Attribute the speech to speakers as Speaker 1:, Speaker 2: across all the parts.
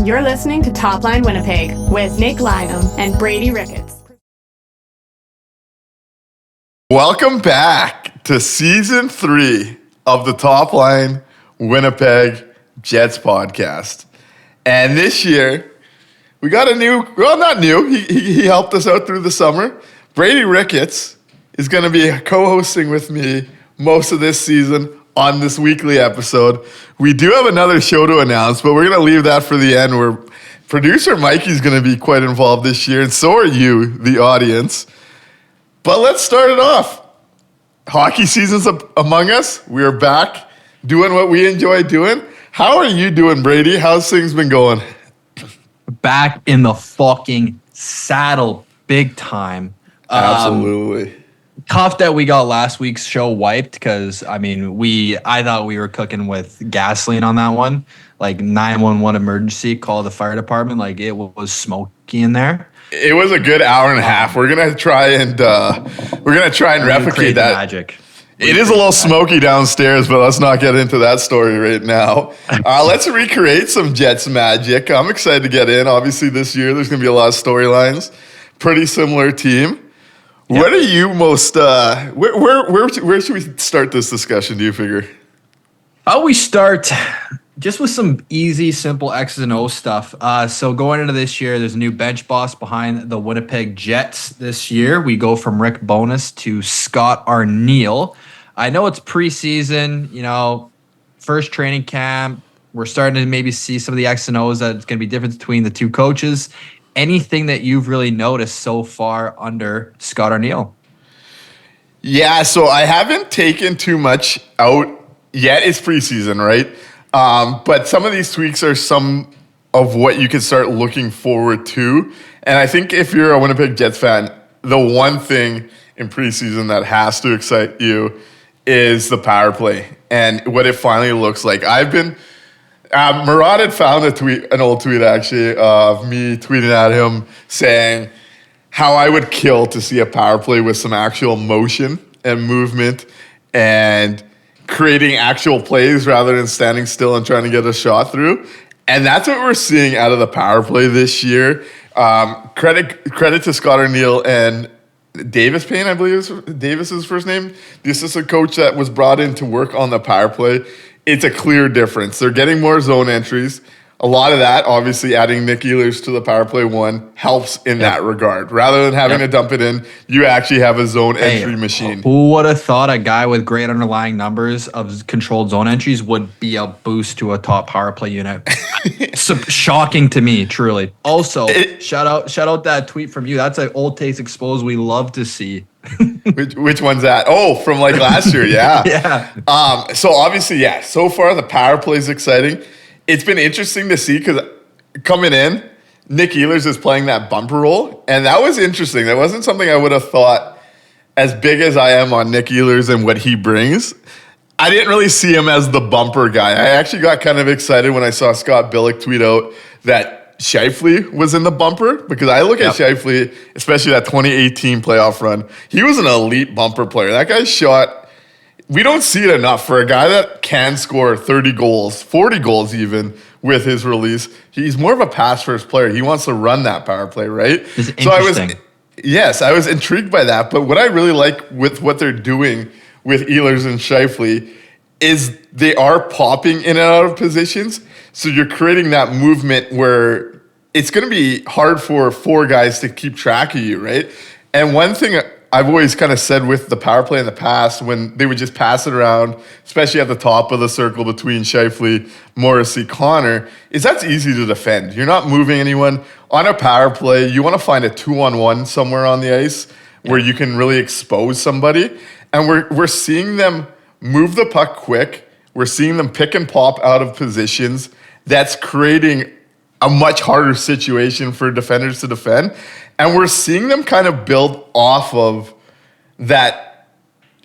Speaker 1: You're listening to Top Line Winnipeg with Nik, Lynam, and Brady Ricketts.
Speaker 2: Welcome back to Season 3 of the Top Line Winnipeg Jets podcast. And this year, we got a new, well, not new, he helped us out through the summer. Brady Ricketts is going to be co-hosting with me most of this season on this weekly episode. We do have another show to announce, but we're going to leave that for the end, where producer Mikey's going to be quite involved this year, and so are you, the audience. But let's start it off. Hockey season's among us. We are back doing what we enjoy doing. How are you doing, Brady? How's things been going?
Speaker 3: Back in the fucking saddle, big time.
Speaker 2: Absolutely.
Speaker 3: Tough that we got last week's show wiped because, I thought we were cooking with gasoline on that one. Like 911 emergency, call the fire department. Like it was smoky in there.
Speaker 2: It was a good hour and a half. We're gonna try and replicate that
Speaker 3: magic.
Speaker 2: It is a little smoky downstairs, but let's not get into that story right now. Let's recreate some Jets magic. I'm excited to get in. Obviously, this year there's gonna be a lot of storylines. Pretty similar team. Yep. What are you most? Where should we start this discussion? Do you figure?
Speaker 3: We start just with some easy, simple X's and O's stuff. So going into this year, there's a new bench boss behind the Winnipeg Jets this year. We go from Rick Bowness to Scott Arniel. I know it's preseason, first training camp. We're starting to maybe see some of the X's and O's that's going to be different between the two coaches. Anything that you've really noticed so far under Scott Arniel?
Speaker 2: Yeah, so I haven't taken too much out yet. It's preseason, right? But some of these tweaks are some of what you can start looking forward to. And I think if you're a Winnipeg Jets fan, the one thing in preseason that has to excite you is the power play and what it finally looks like. Murad had found an old tweet actually of me tweeting at him saying how I would kill to see a power play with some actual motion and movement and creating actual plays rather than standing still and trying to get a shot through. And that's what we're seeing out of the power play this year. Credit to Scott Arniel and Davis Payne, I believe is Davis's first name, the assistant coach that was brought in to work on the power play. It's a clear difference. They're getting more zone entries. A lot of that, obviously, adding Nick Ehlers to the power play one helps in that regard. Rather than having to dump it in, you actually have a zone entry machine.
Speaker 3: Who would have thought a guy with great underlying numbers of controlled zone entries would be a boost to a top power play unit? Shocking to me, truly. Also, shout out that tweet from you. That's an old takes exposed we love to see.
Speaker 2: Which one's that? Oh, from like last year, yeah.
Speaker 3: Yeah.
Speaker 2: So obviously, so far the power play is exciting. It's been interesting to see because coming in, Nick Ehlers is playing that bumper role, and that was interesting. That wasn't something I would have thought, as big as I am on Nick Ehlers and what he brings. I didn't really see him as the bumper guy. I actually got kind of excited when I saw Scott Billick tweet out that Scheifele was in the bumper, because I look at Scheifele, especially that 2018 playoff run, he was an elite bumper player. That guy shot. We don't see it enough for a guy that can score 30 goals, 40 goals even with his release. He's more of a pass-first player. He wants to run that power play, right?
Speaker 3: It's interesting.
Speaker 2: I was intrigued by that. But what I really like with what they're doing with Ehlers and Scheifele is they are popping in and out of positions. So you're creating that movement where it's going to be hard for four guys to keep track of you, right? And one thing I've always kind of said with the power play in the past, when they would just pass it around, especially at the top of the circle between Scheifele, Morrissey, Connor, is that's easy to defend. You're not moving anyone. On a power play, you want to find a 2-on-1 somewhere on the ice where you can really expose somebody. And we're seeing them move the puck quick. We're seeing them pick and pop out of positions. That's creating a much harder situation for defenders to defend. And we're seeing them kind of build off of that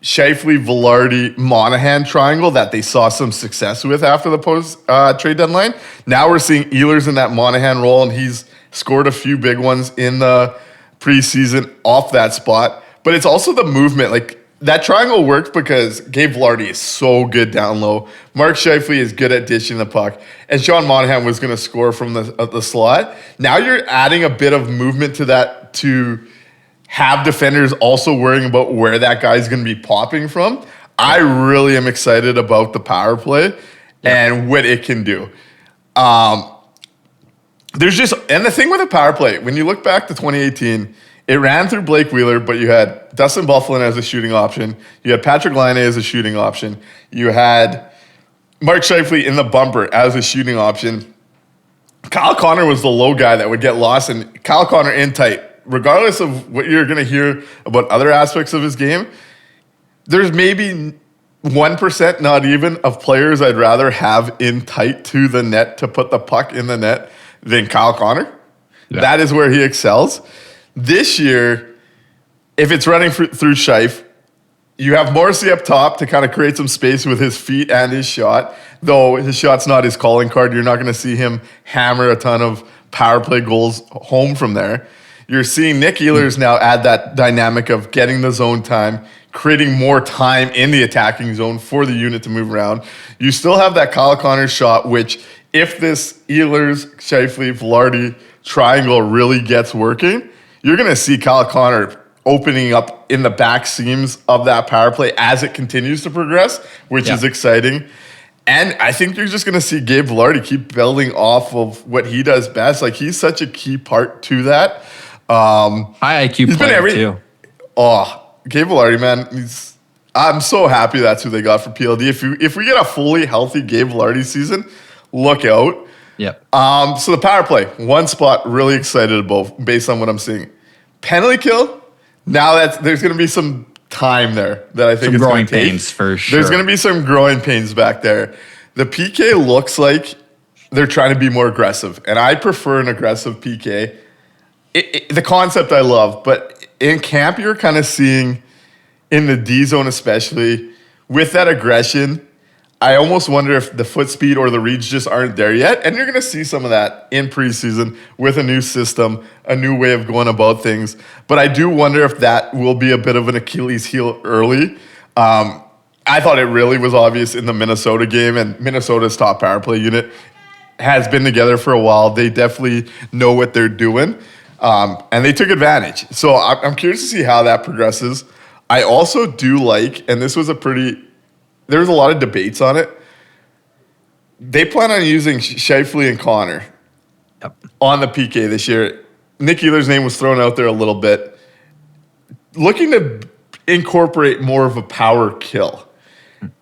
Speaker 2: Scheifele, Velarde, Monahan triangle that they saw some success with after the post-trade deadline. Now we're seeing Ehlers in that Monahan role, and he's scored a few big ones in the preseason off that spot. But it's also the movement. Like, that triangle works because Gabe Vilardi is so good down low. Mark Scheifele is good at dishing the puck. And Sean Monahan was going to score from the slot. Now you're adding a bit of movement to that to have defenders also worrying about where that guy's going to be popping from. I really am excited about the power play and what it can do. There's just, and the thing with the power play, when you look back to 2018, it ran through Blake Wheeler, but you had Dustin Byfuglien as a shooting option. You had Patrick Laine as a shooting option. You had Mark Scheifele in the bumper as a shooting option. Kyle Connor was the low guy that would get lost, and Kyle Connor in tight. Regardless of what you're going to hear about other aspects of his game, there's maybe 1%, not even, of players I'd rather have in tight to the net to put the puck in the net than Kyle Connor. Yeah. That is where he excels. This year, if it's running through Scheif, you have Morrissey up top to kind of create some space with his feet and his shot. Though his shot's not his calling card, you're not going to see him hammer a ton of power play goals home from there. You're seeing Nick Ehlers now add that dynamic of getting the zone time, creating more time in the attacking zone for the unit to move around. You still have that Kyle Connor shot, which if this Ehlers, Scheifele, Vilardi triangle really gets working, you're going to see Kyle Connor opening up in the back seams of that power play as it continues to progress, which is exciting. And I think you're just going to see Gabe Vilardi keep building off of what he does best. Like, he's such a key part to that.
Speaker 3: High IQ player, too.
Speaker 2: Oh, Gabe Vilardi, man, I'm so happy that's who they got for PLD. If we get a fully healthy Gabe Vilardi season, look out.
Speaker 3: Yep.
Speaker 2: So the power play, one spot really excited about based on what I'm seeing. Penalty kill, now there's going to be some time there that I think
Speaker 3: some growing pains for sure.
Speaker 2: There's going to be some growing pains back there. The PK looks like they're trying to be more aggressive, and I prefer an aggressive PK. The concept I love, but in camp you're kind of seeing in the D zone especially with that aggression, I almost wonder if the foot speed or the reads just aren't there yet. And you're going to see some of that in preseason with a new system, a new way of going about things. But I do wonder if that will be a bit of an Achilles heel early. I thought it really was obvious in the Minnesota game, and Minnesota's top power play unit has been together for a while. They definitely know what they're doing, and they took advantage. So I'm curious to see how that progresses. I also do like, and this was there was a lot of debates on it. They plan on using Scheifele and Connor on the PK this year. Nick Ehlers' name was thrown out there a little bit. Looking to incorporate more of a power kill.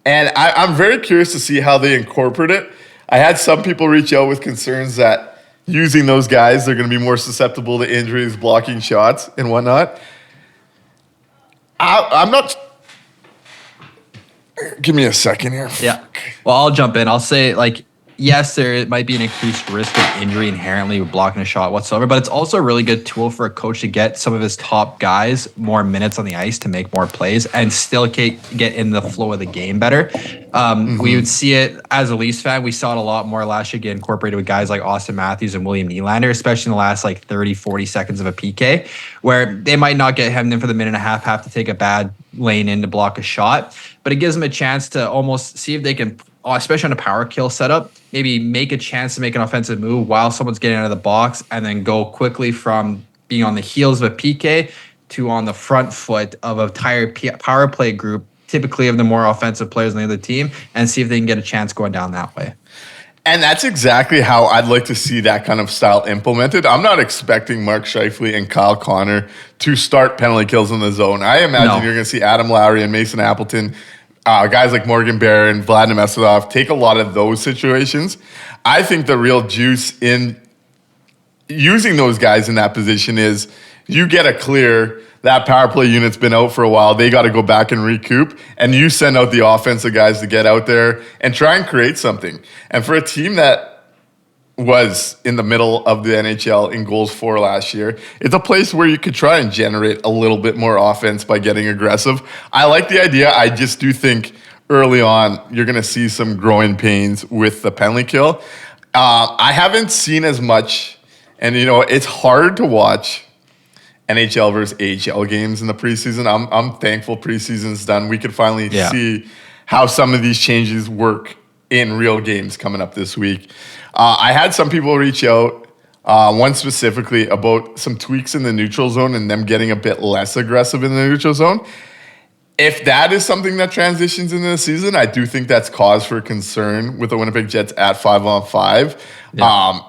Speaker 2: And I'm very curious to see how they incorporate it. I had some people reach out with concerns that using those guys, they're going to be more susceptible to injuries, blocking shots, and whatnot. I'm not... Give me a second here.
Speaker 3: Yeah. Well, I'll jump in. I'll say, yes, there might be an increased risk of injury inherently with blocking a shot whatsoever, but it's also a really good tool for a coach to get some of his top guys more minutes on the ice to make more plays and still get in the flow of the game better. We would see it as a Leafs fan. We saw it a lot more last year get incorporated with guys like Austin Matthews and William Nylander, especially in the last 30, 40 seconds of a PK, where they might not get hemmed in for the minute and a half, have to take a bad lane in to block a shot, but it gives them a chance to almost see if they can, especially on a power kill setup, maybe make a chance to make an offensive move while someone's getting out of the box and then go quickly from being on the heels of a PK to on the front foot of a entire power play group, typically of the more offensive players on the other team, and see if they can get a chance going down that way.
Speaker 2: And that's exactly how I'd like to see that kind of style implemented. I'm not expecting Mark Scheifele and Kyle Connor to start penalty kills in the zone. I imagine you're going to see Adam Lowry and Mason Appleton, guys like Morgan Barron, Vlad Nemesov, take a lot of those situations. I think the real juice in using those guys in that position is you get a clear, that power play unit's been out for a while, they got to go back and recoup, and you send out the offensive guys to get out there and try and create something. And for a team that was in the middle of the NHL in goals for last year, it's a place where you could try and generate a little bit more offense by getting aggressive. I like the idea. I just do think early on you're going to see some growing pains with the penalty kill. I haven't seen as much, and it's hard to watch NHL versus AHL games in the preseason. I'm thankful preseason's done. We could finally see how some of these changes work in real games coming up this week. I had some people reach out, one specifically about some tweaks in the neutral zone and them getting a bit less aggressive in the neutral zone. If that is something that transitions into the season, I do think that's cause for concern with the Winnipeg Jets at 5-on-5. Yeah.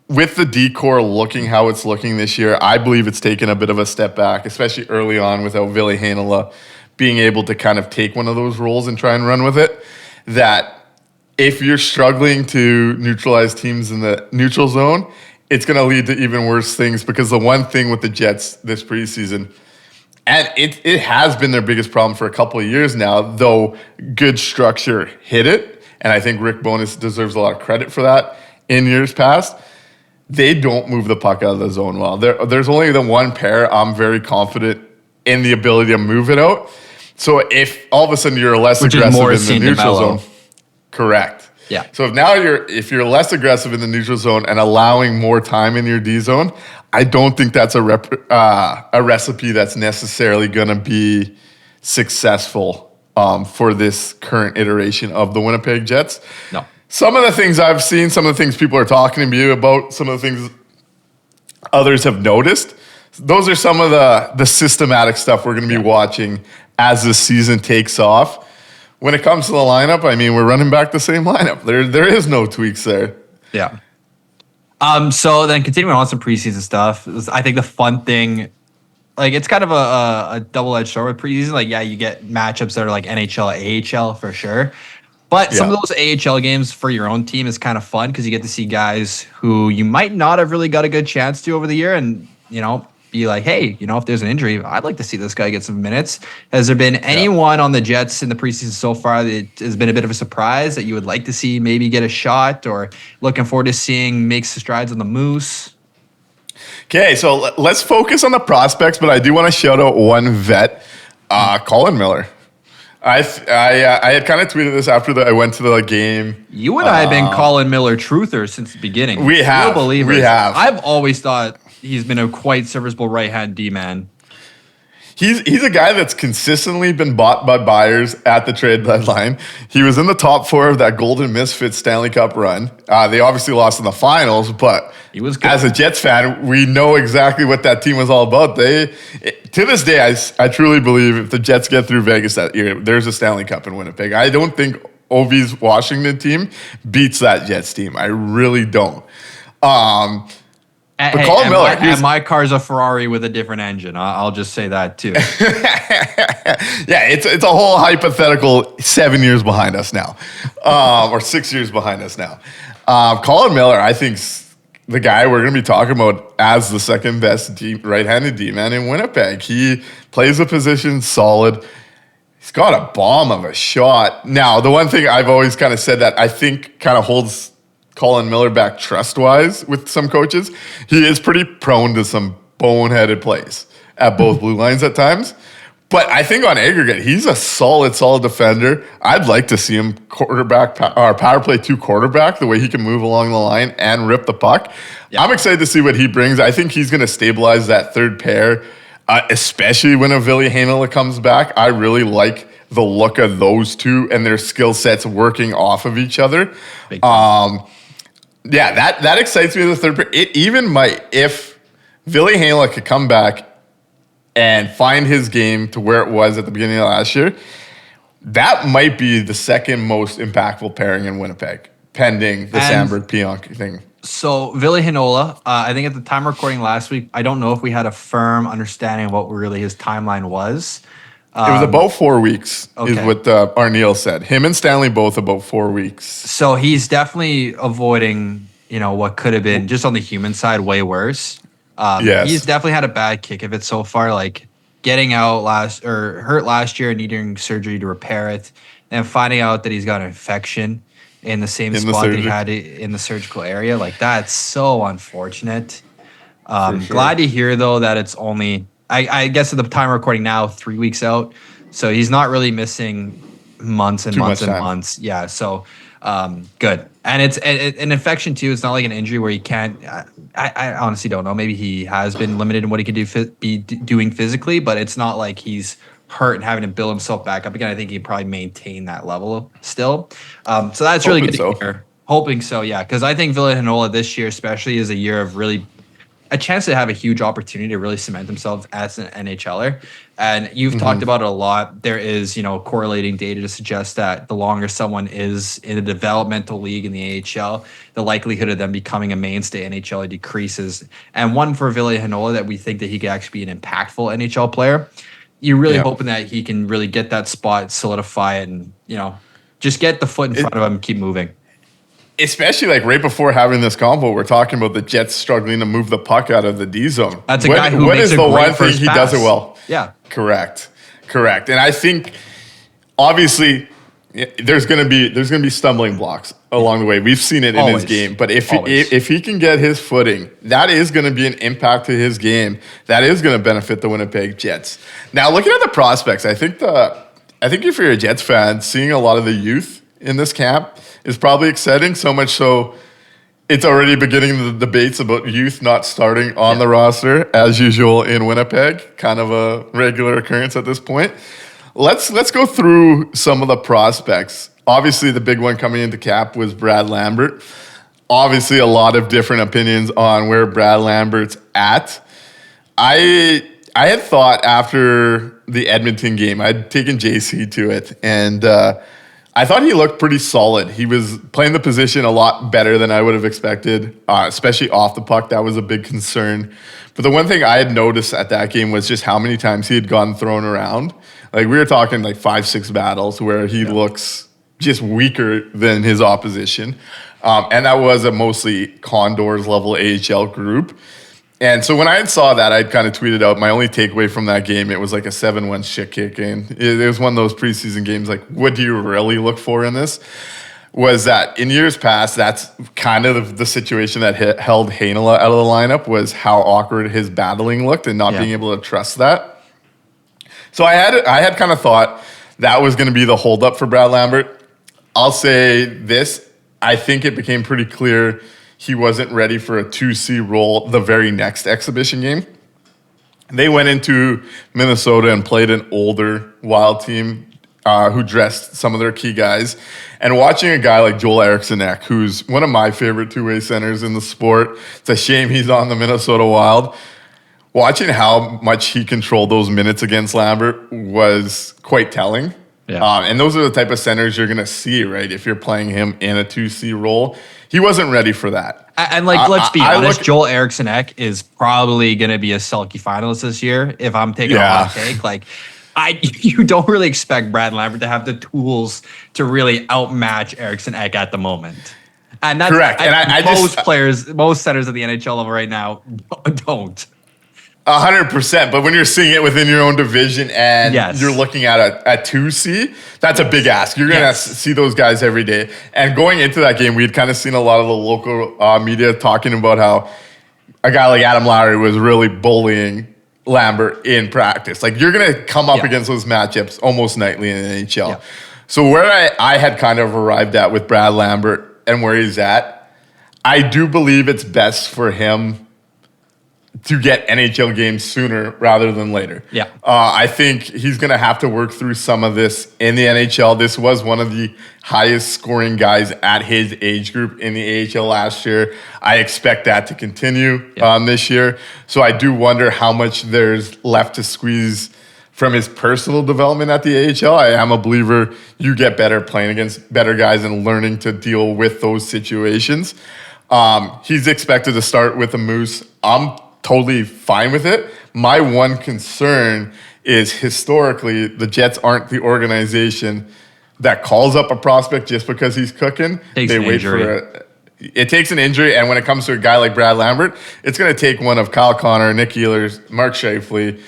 Speaker 2: With the D-core looking how it's looking this year, I believe it's taken a bit of a step back, especially early on without Ville Heinola being able to kind of take one of those roles and try and run with it. That if you're struggling to neutralize teams in the neutral zone, it's going to lead to even worse things, because the one thing with the Jets this preseason, and it has been their biggest problem for a couple of years now, though good structure hit it, and I think Rick Bowness deserves a lot of credit for that in years past. They don't move the puck out of the zone well. There's only the one pair I'm very confident in the ability to move it out. So if all of a sudden you're less aggressive in the neutral zone, correct.
Speaker 3: Yeah.
Speaker 2: So if you're less aggressive in the neutral zone and allowing more time in your D zone, I don't think that's a recipe that's necessarily going to be successful for this current iteration of the Winnipeg Jets.
Speaker 3: No.
Speaker 2: Some of the things I've seen, some of the things people are talking to me about, some of the things others have noticed, those are some of the systematic stuff we're going to be watching as the season takes off. When it comes to the lineup, I mean, we're running back the same lineup. There is no tweaks there.
Speaker 3: Yeah. So then continuing on some preseason stuff, I think the fun thing, like it's kind of a double-edged sword with preseason. Like, yeah, you get matchups that are like NHL, AHL for sure. But some of those AHL games for your own team is kind of fun because you get to see guys who you might not have really got a good chance to over the year and, be like, hey, if there's an injury, I'd like to see this guy get some minutes. Has there been anyone on the Jets in the preseason so far that has been a bit of a surprise that you would like to see maybe get a shot, or looking forward to seeing make strides on the Moose?
Speaker 2: Okay, so let's focus on the prospects, but I do want to shout out one vet, Colin Miller. I had kind of tweeted this after I went to the game.
Speaker 3: You and I have been Colin Miller truthers since the beginning.
Speaker 2: We have.
Speaker 3: Believers.
Speaker 2: We have.
Speaker 3: I've always thought he's been a quite serviceable right-hand D-man.
Speaker 2: He's a guy that's consistently been bought by buyers at the trade deadline. He was in the top 4 of that Golden Misfits Stanley Cup run. They obviously lost in the finals, but
Speaker 3: he was good.
Speaker 2: As a Jets fan, we know exactly what that team was all about. To this day, I truly believe if the Jets get through Vegas that year, there's a Stanley Cup in Winnipeg. I don't think Ovi's Washington team beats that Jets team. I really don't. But Colin Miller,
Speaker 3: my car's a Ferrari with a different engine. I'll just say that too.
Speaker 2: Yeah, it's a whole hypothetical 7 years behind us now, or 6 years behind us now. Colin Miller, I think, the guy we're going to be talking about as the second best right-handed D-man in Winnipeg. He plays the position solid. He's got a bomb of a shot. Now, the one thing I've always kind of said that I think kind of holds Colin Miller back trust-wise with some coaches, he is pretty prone to some boneheaded plays at both blue lines at times. But I think on aggregate, he's a solid defender. I'd like to see him power play 2 quarterback, the way he can move along the line and rip the puck. Yeah. I'm excited to see what he brings. I think he's going to stabilize that third pair, especially when a Ville Heinola comes back. I really like the look of those two and their skill sets working off of each other. Yeah, that excites me. The third pair. It even might, if Ville Heinola could come back and find his game to where it was at the beginning of last year, that might be the second most impactful pairing in Winnipeg, pending the Lambert-Pionk thing.
Speaker 3: So, Ville Heinola, I think at the time of recording last week, I don't know if we had a firm understanding of what really his timeline was.
Speaker 2: It was about 4 weeks, is what Arniel said. Him and Stanley both about 4 weeks.
Speaker 3: So he's definitely avoiding, what could have been, just on the human side, way worse. Yes. He's definitely had a bad kick of it so far, like getting out hurt last year and needing surgery to repair it, and finding out that he's got an infection in the same spot that he had in the surgical area. Like, that's so unfortunate. Sure. Glad to hear, though, that it's only... I guess at the time of recording now, 3 weeks out. So he's not really missing months and months and months. Yeah. So Good. And it's an infection too. It's not like an injury where you can't. I honestly don't know. Maybe he has been limited in what he can doing physically, but it's not like he's hurt and having to build himself back up again. I think he'd probably maintain that level still. So that's really good to hear. Hoping so, yeah. Because I think Ville Heinola this year especially is a year of really a chance to have a huge opportunity to really cement themselves as an NHLer. And you've talked about it a lot. There is, correlating data to suggest that the longer someone is in a developmental league in the AHL, the likelihood of them becoming a mainstay NHL decreases. And one for Ville Heinola that we think that he could actually be an impactful NHL player. You're really hoping that he can really get that spot, solidify it, and, just get the foot in front of him and keep moving.
Speaker 2: Especially like right before having this convo, we're talking about the Jets struggling to move the puck out of the D zone.
Speaker 3: That's a guy who makes a great
Speaker 2: one thing he
Speaker 3: pass.
Speaker 2: does it well?
Speaker 3: Yeah.
Speaker 2: Correct. And I think obviously there's gonna be stumbling blocks along the way. We've seen it in his game. But if he can get his footing, that is gonna be an impact to his game. That is gonna benefit the Winnipeg Jets. Now looking at the prospects, I think if you're a Jets fan, seeing a lot of the youth in this camp is probably exciting, so much so it's already beginning the debates about youth not starting on the roster, as usual in Winnipeg, kind of a regular occurrence at this point. Let's go through some of the prospects. Obviously, the big one coming into cap was Brad Lambert. Obviously, a lot of different opinions on where Brad Lambert's at. I had thought after the Edmonton game, I'd taken JC to it, and I thought he looked pretty solid. He was playing the position a lot better than I would have expected, especially off the puck. That was a big concern. But the one thing I had noticed at that game was just how many times he had gotten thrown around. Like we were talking like 5-6 battles where he looks just weaker than his opposition. And that was a mostly Condors level AHL group. And so when I saw that, I'd kind of tweeted out my only takeaway from that game. It was like a 7-1 shit kicking. It was one of those preseason games. Like, what do you really look for in this? Was that in years past, that's kind of the situation that held Heinola out of the lineup, was how awkward his battling looked and not being able to trust that. So I had kind of thought that was going to be the holdup for Brad Lambert. I'll say this. I think it became pretty clear he wasn't ready for a 2C role the very next exhibition game. They went into Minnesota and played an older Wild team who dressed some of their key guys. And watching a guy like Joel Eriksson, who's one of my favorite two-way centers in the sport, it's a shame he's on the Minnesota Wild. Watching how much he controlled those minutes against Lambert was quite telling. Yeah. And those are the type of centers you're going to see, right, if you're playing him in a 2C role. He wasn't ready for that.
Speaker 3: And let's be honest, Joel Eriksson is probably going to be a Selke finalist this year. If I'm taking a hot take, you don't really expect Brad Lambert to have the tools to really outmatch Eriksson at the moment. And that's correct. And most centers at the NHL level right now don't.
Speaker 2: 100%, but when you're seeing it within your own division and you're looking at a 2C, that's a big ask. You're going to see those guys every day. And going into that game, we had kind of seen a lot of the local media talking about how a guy like Adam Lowry was really bullying Lambert in practice. Like, you're going to come up against those matchups almost nightly in the NHL. Yeah. So where I had kind of arrived at with Brad Lambert and where he's at, I do believe it's best for him to get NHL games sooner rather than later. Yeah. I think he's going to have to work through some of this in the NHL. This was one of the highest scoring guys at his age group in the AHL last year. I expect that to continue this year. So I do wonder how much there's left to squeeze from his personal development at the AHL. I am a believer you get better playing against better guys and learning to deal with those situations. He's expected to start with the Moose. I'm totally fine with it. My one concern is historically the Jets aren't the organization that calls up a prospect just because he's cooking. They wait for it takes an injury, and when it comes to a guy like Brad Lambert, it's going to take one of Kyle Connor, Nick Ehlers, Mark Scheifele,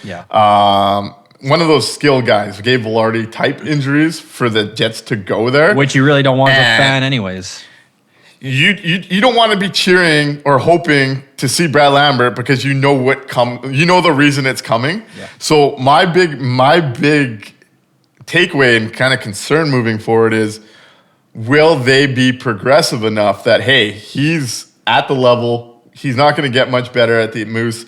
Speaker 2: one of those skill guys, Gabe Vilardi type injuries for the Jets to go there.
Speaker 3: Which you really don't want as a fan anyways.
Speaker 2: You don't want to be cheering or hoping to see Brad Lambert because you know the reason it's coming. Yeah. So my big takeaway and kind of concern moving forward is will they be progressive enough that, hey, he's at the level, he's not going to get much better at the Moose.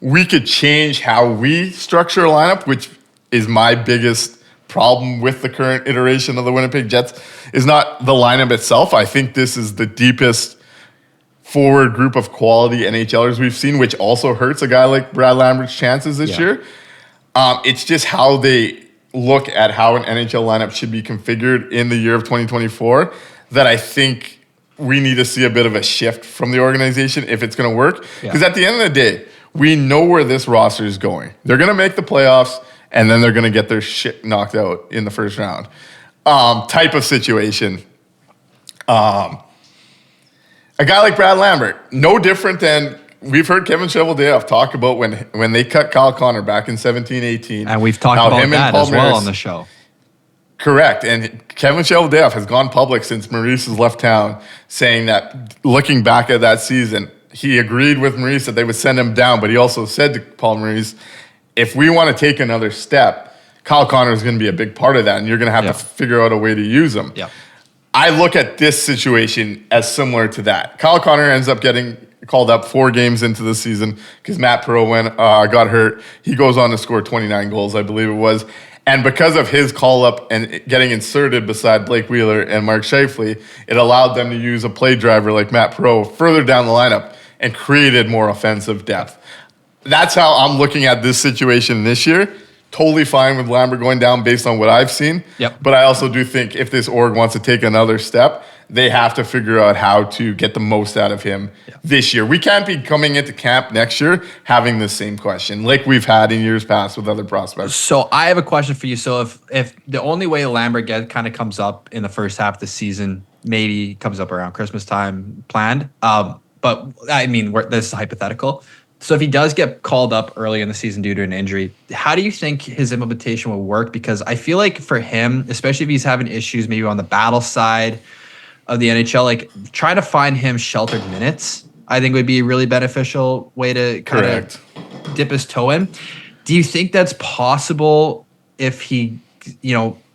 Speaker 2: We could change how we structure a lineup, which is my biggest problem with the current iteration of the Winnipeg Jets, is not the lineup itself. I think this is the deepest forward group of quality NHLers we've seen, which also hurts a guy like Brad Lambert's chances this year. It's just how they look at how an NHL lineup should be configured in the year of 2024 that I think we need to see a bit of a shift from the organization if it's going to work. Because at the end of the day, we know where this roster is going. They're going to make the playoffs, and then they're going to get their shit knocked out in the first round. Type of situation. A guy like Brad Lambert, no different than we've heard Kevin Cheveldayoff talk about when they cut Kyle Connor back in 17-18.
Speaker 3: And we've talked about that as well on the show.
Speaker 2: Correct. And Kevin Cheveldayoff has gone public since Maurice has left town, saying that looking back at that season, he agreed with Maurice that they would send him down, but he also said to Paul Maurice, if we want to take another step, Kyle Connor is going to be a big part of that, and you're going to have to figure out a way to use him.
Speaker 3: Yeah.
Speaker 2: I look at this situation as similar to that. Kyle Connor ends up getting called up 4 games into the season because Matt Perot got hurt. He goes on to score 29 goals, I believe it was. And because of his call-up and getting inserted beside Blake Wheeler and Mark Scheifele, it allowed them to use a play driver like Matt Perot further down the lineup and created more offensive depth. That's how I'm looking at this situation this year. Totally fine with Lambert going down based on what I've seen.
Speaker 3: Yep.
Speaker 2: But I also do think if this org wants to take another step, they have to figure out how to get the most out of him this year. We can't be coming into camp next year having the same question like we've had in years past with other prospects.
Speaker 3: So I have a question for you. So if the only way Lambert kind of comes up in the first half of the season, maybe comes up around Christmas time planned. But I mean, this is hypothetical. So if he does get called up early in the season due to an injury, how do you think his implementation will work? Because I feel like for him, especially if he's having issues maybe on the battle side of the NHL, like trying to find him sheltered minutes, I think would be a really beneficial way to kind of dip his toe in. Do you think that's possible if he,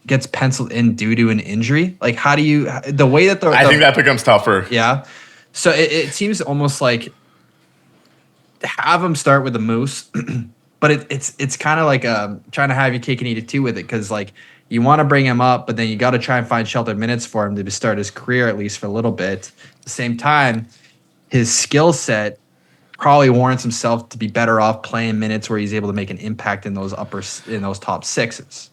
Speaker 3: gets penciled in due to an injury? Like how do you, the way that
Speaker 2: I think that becomes tougher.
Speaker 3: Yeah. So it seems almost like have him start with the Moose, but it's kind of like trying to have your cake and eat it too with it, because like you want to bring him up, but then you got to try and find sheltered minutes for him to start his career at least for a little bit. At the same time, his skill set probably warrants himself to be better off playing minutes where he's able to make an impact in those top sixes.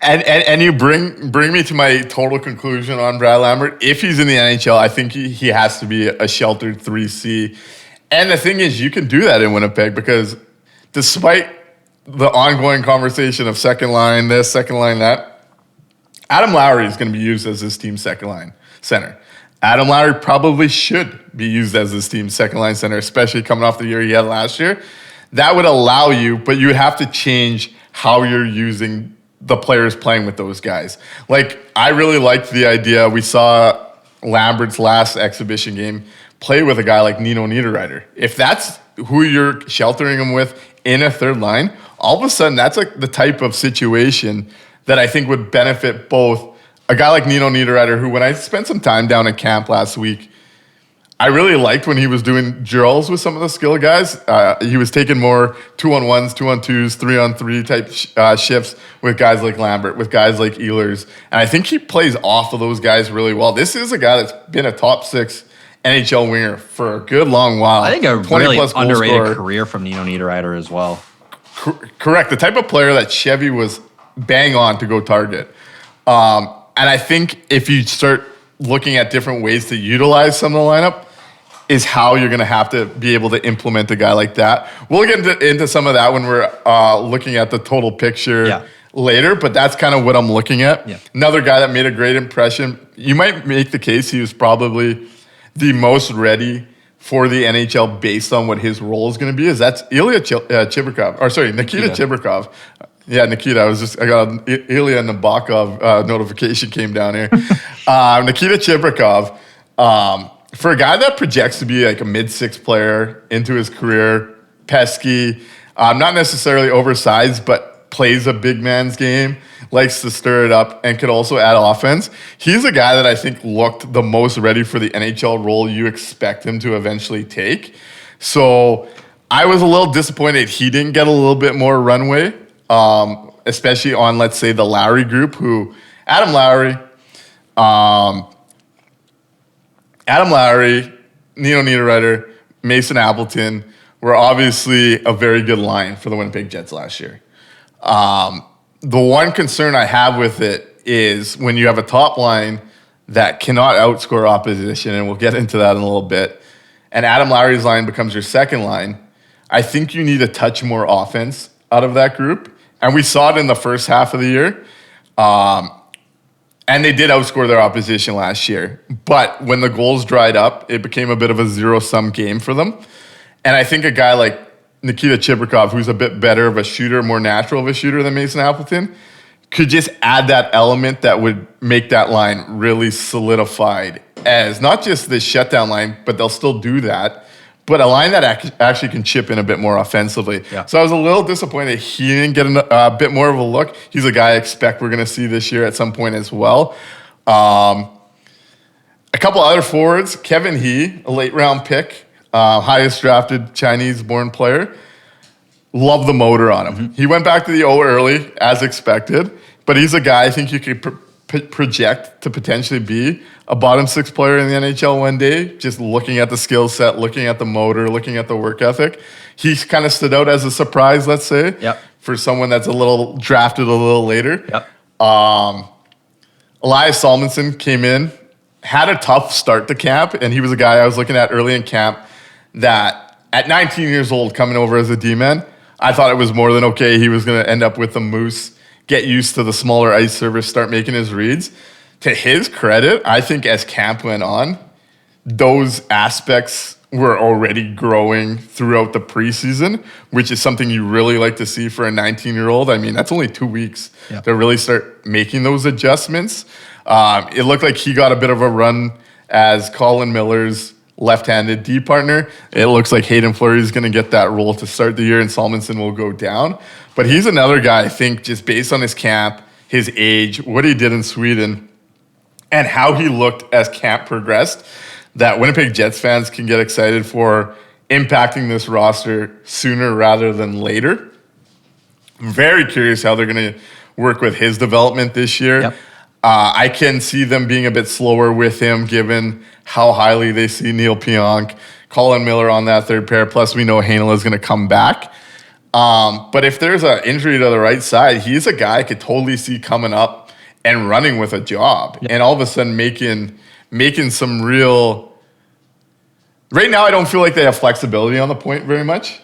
Speaker 2: And you bring me to my total conclusion on Brad Lambert. If he's in the NHL, I think he has to be a sheltered 3C. And the thing is, you can do that in Winnipeg because despite the ongoing conversation of second line this, second line that, Adam Lowry is going to be used as this team's second line center. Adam Lowry probably should be used as this team's second line center, especially coming off the year he had last year. That would allow you, but you would have to change how you're using the players playing with those guys. Like, I really liked the idea. We saw Lambert's last exhibition game play with a guy like Nino Niederreiter. If that's who you're sheltering him with in a third line, all of a sudden that's like the type of situation that I think would benefit both a guy like Nino Niederreiter, who when I spent some time down at camp last week, I really liked when he was doing drills with some of the skill guys. He was taking more 2-on-1s, 2-on-2s, 3-on-3 type shifts with guys like Lambert, with guys like Ehlers. And I think he plays off of those guys really well. This is a guy that's been a top 6 NHL winger for a good long while.
Speaker 3: I think a really underrated career from Nino Niederreiter as well.
Speaker 2: Correct. The type of player that Chevy was bang on to go target. And I think if you start looking at different ways to utilize some of the lineup is how you're going to have to be able to implement a guy like that. We'll get into some of that when we're looking at the total picture later, but that's kind of what I'm looking at. Yeah. Another guy that made a great impression, you might make the case he was probably the most ready for the NHL based on what his role is going to be, that's Nikita Chibrikov. Yeah, Nikita. I got an Ilya Nabokov notification came down here. Nikita Chibrikov, for a guy that projects to be like a mid-6 player into his career, pesky, not necessarily oversized, but plays a big man's game, likes to stir it up, and could also add offense. He's a guy that I think looked the most ready for the NHL role you expect him to eventually take. So I was a little disappointed he didn't get a little bit more runway, especially on, let's say, the Lowry group, who Adam Lowry, Nino Niederreiter, Mason Appleton were obviously a very good line for the Winnipeg Jets last year. The one concern I have with it is when you have a top line that cannot outscore opposition, and we'll get into that in a little bit, and Adam Lowry's line becomes your second line, I think you need a touch more offense out of that group. And we saw it in the first half of the year. And they did outscore their opposition last year. But when the goals dried up, it became a bit of a zero-sum game for them. And I think a guy like Nikita Chibrikov, who's a bit better of a shooter, more natural of a shooter than Mason Appleton, could just add that element that would make that line really solidified as not just the shutdown line, but they'll still do that, but a line that actually can chip in a bit more offensively. Yeah. So I was a little disappointed he didn't get a bit more of a look. He's a guy I expect we're going to see this year at some point as well. A couple other forwards, Kevin He, a late-round pick, highest drafted Chinese-born player. Love the motor on him. Mm-hmm. He went back to the O early, as expected, but he's a guy I think you could project to potentially be a bottom six player in the NHL one day, just looking at the skill set, looking at the motor, looking at the work ethic. He's kind of stood out as a surprise, let's say, for someone that's a little drafted a little later. Elias Salomonsson came in, had a tough start to camp, and he was a guy I was looking at early in camp that at 19 years old coming over as a D-man, I thought it was more than okay. He was going to end up with the Moose, get used to the smaller ice surface, start making his reads. To his credit, I think as camp went on, those aspects were already growing throughout the preseason, which is something you really like to see for a 19-year-old. I mean, that's only 2 weeks to really start making those adjustments. It looked like he got a bit of a run as Colin Miller's left-handed D partner. It looks like Hayden Fleury is going to get that role to start the year, and Salomonsson will go down. But he's another guy, I think, just based on his camp, his age, what he did in Sweden, and how he looked as camp progressed, that Winnipeg Jets fans can get excited for impacting this roster sooner rather than later. I'm very curious how they're going to work with his development this year. I can see them being a bit slower with him, given how highly they see Neil Pionk, Colin Miller on that third pair. Plus, we know Heinola is going to come back. But if there's an injury to the right side, he's a guy I could totally see coming up and running with a job, and all of a sudden making some real. Right now, I don't feel like they have flexibility on the point very much.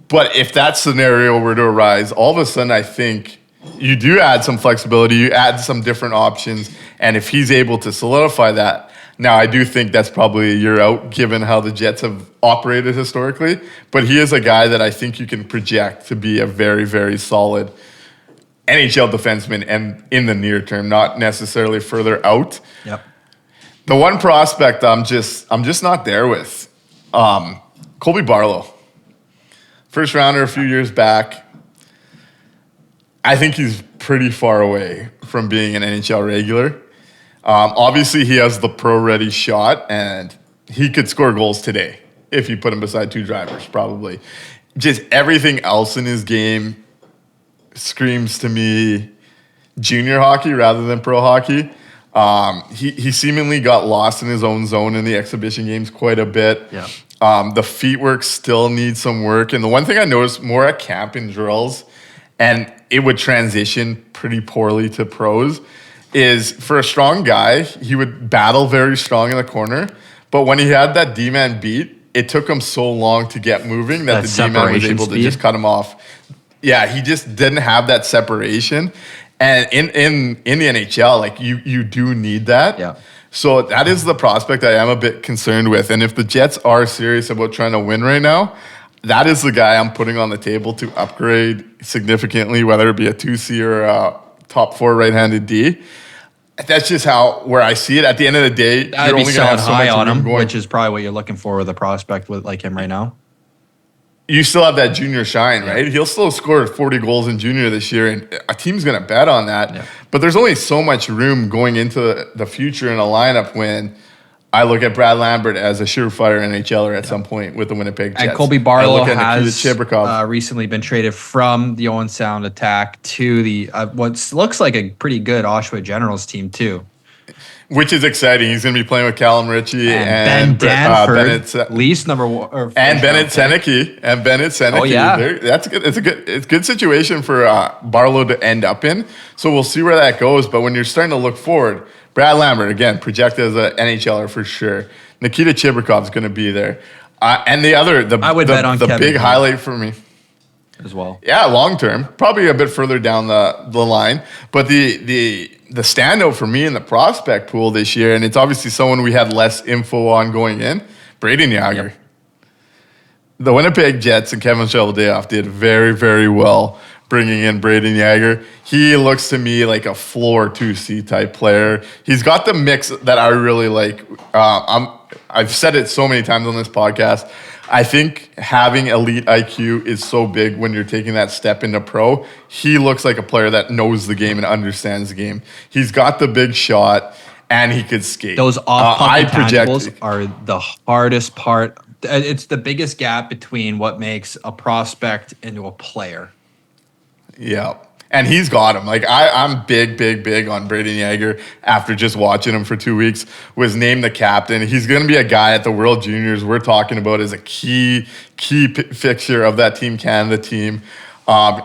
Speaker 2: But if that scenario were to arise, all of a sudden, I think you do add some flexibility, you add some different options, and if he's able to solidify that, now I do think that's probably a year out, given how the Jets have operated historically, but he is a guy that I think you can project to be a very, very solid NHL defenseman, and in the near term, not necessarily further out. The one prospect I'm just not there with, Colby Barlow. First rounder a few years back. I think he's pretty far away from being an NHL regular. Obviously, he has the pro-ready shot, and he could score goals today if you put him beside two drivers, probably. Just everything else in his game screams to me junior hockey rather than pro hockey. He seemingly got lost in his own zone in the exhibition games quite a bit. The feet work still needs some work. And the one thing I noticed more at camp in drills, and it would transition pretty poorly to pros, is for a strong guy, he would battle very strong in the corner. But when he had that D-man beat, it took him so long to get moving that the D-man was able to just cut him off. Yeah, he just didn't have that separation. And in the NHL, like you do need that. So that is the prospect I am a bit concerned with. And if the Jets are serious about trying to win right now, that is the guy I'm putting on the table to upgrade significantly, whether it be a 2C or a top four right-handed D. That's just where I see it. At the end of the day,
Speaker 3: I'd be selling high on him, which is probably what you're looking for with a prospect with like him right now.
Speaker 2: you still have that junior shine, right? He'll still score 40 goals in junior this year, and a team's going to bet on that. Yeah. But there's only so much room going into the future in a lineup when I look at Brad Lambert as a surefire NHLer at some point with the Winnipeg Jets.
Speaker 3: And Colby Barlow has
Speaker 2: Chibrikov.
Speaker 3: Recently been traded from the Owen Sound Attack to the what looks like a pretty good Oshawa Generals team too.
Speaker 2: Which is exciting. He's going to be playing with Callum Ritchie
Speaker 3: and Ben Danford, Leafs number one,
Speaker 2: and Bennett Seneke.
Speaker 3: Oh yeah,
Speaker 2: that's good. It's a good situation for Barlow to end up in. So we'll see where that goes. But when you're starting to look forward, Brad Lambert again projected as an NHLer for sure. Nikita Chibrikov is going to be there, and I would bet on the Kevin big highlight for me
Speaker 3: as well.
Speaker 2: Yeah, long term, probably a bit further down the line, but the standout for me in the prospect pool this year, and it's obviously someone we had less info on going in, Brayden Yager. Yep. The Winnipeg Jets and Kevin Cheveldayoff did very, very well bringing in Brayden Yager. He looks to me like a floor 2C type player. He's got the mix that I really like. I've said it so many times on this podcast. I think having elite IQ is so big when you're taking that step into pro. He looks like a player that knows the game and understands the game. He's got the big shot, and he could skate.
Speaker 3: Those off-puck intangibles are the hardest part. It's the biggest gap between what makes a prospect into a player.
Speaker 2: Yeah. And he's got him. Like I'm big on Brayden Yager after just watching him for 2 weeks. Was named the captain. He's going to be a guy at the World Juniors we're talking about as a key fixture of that Team Canada team.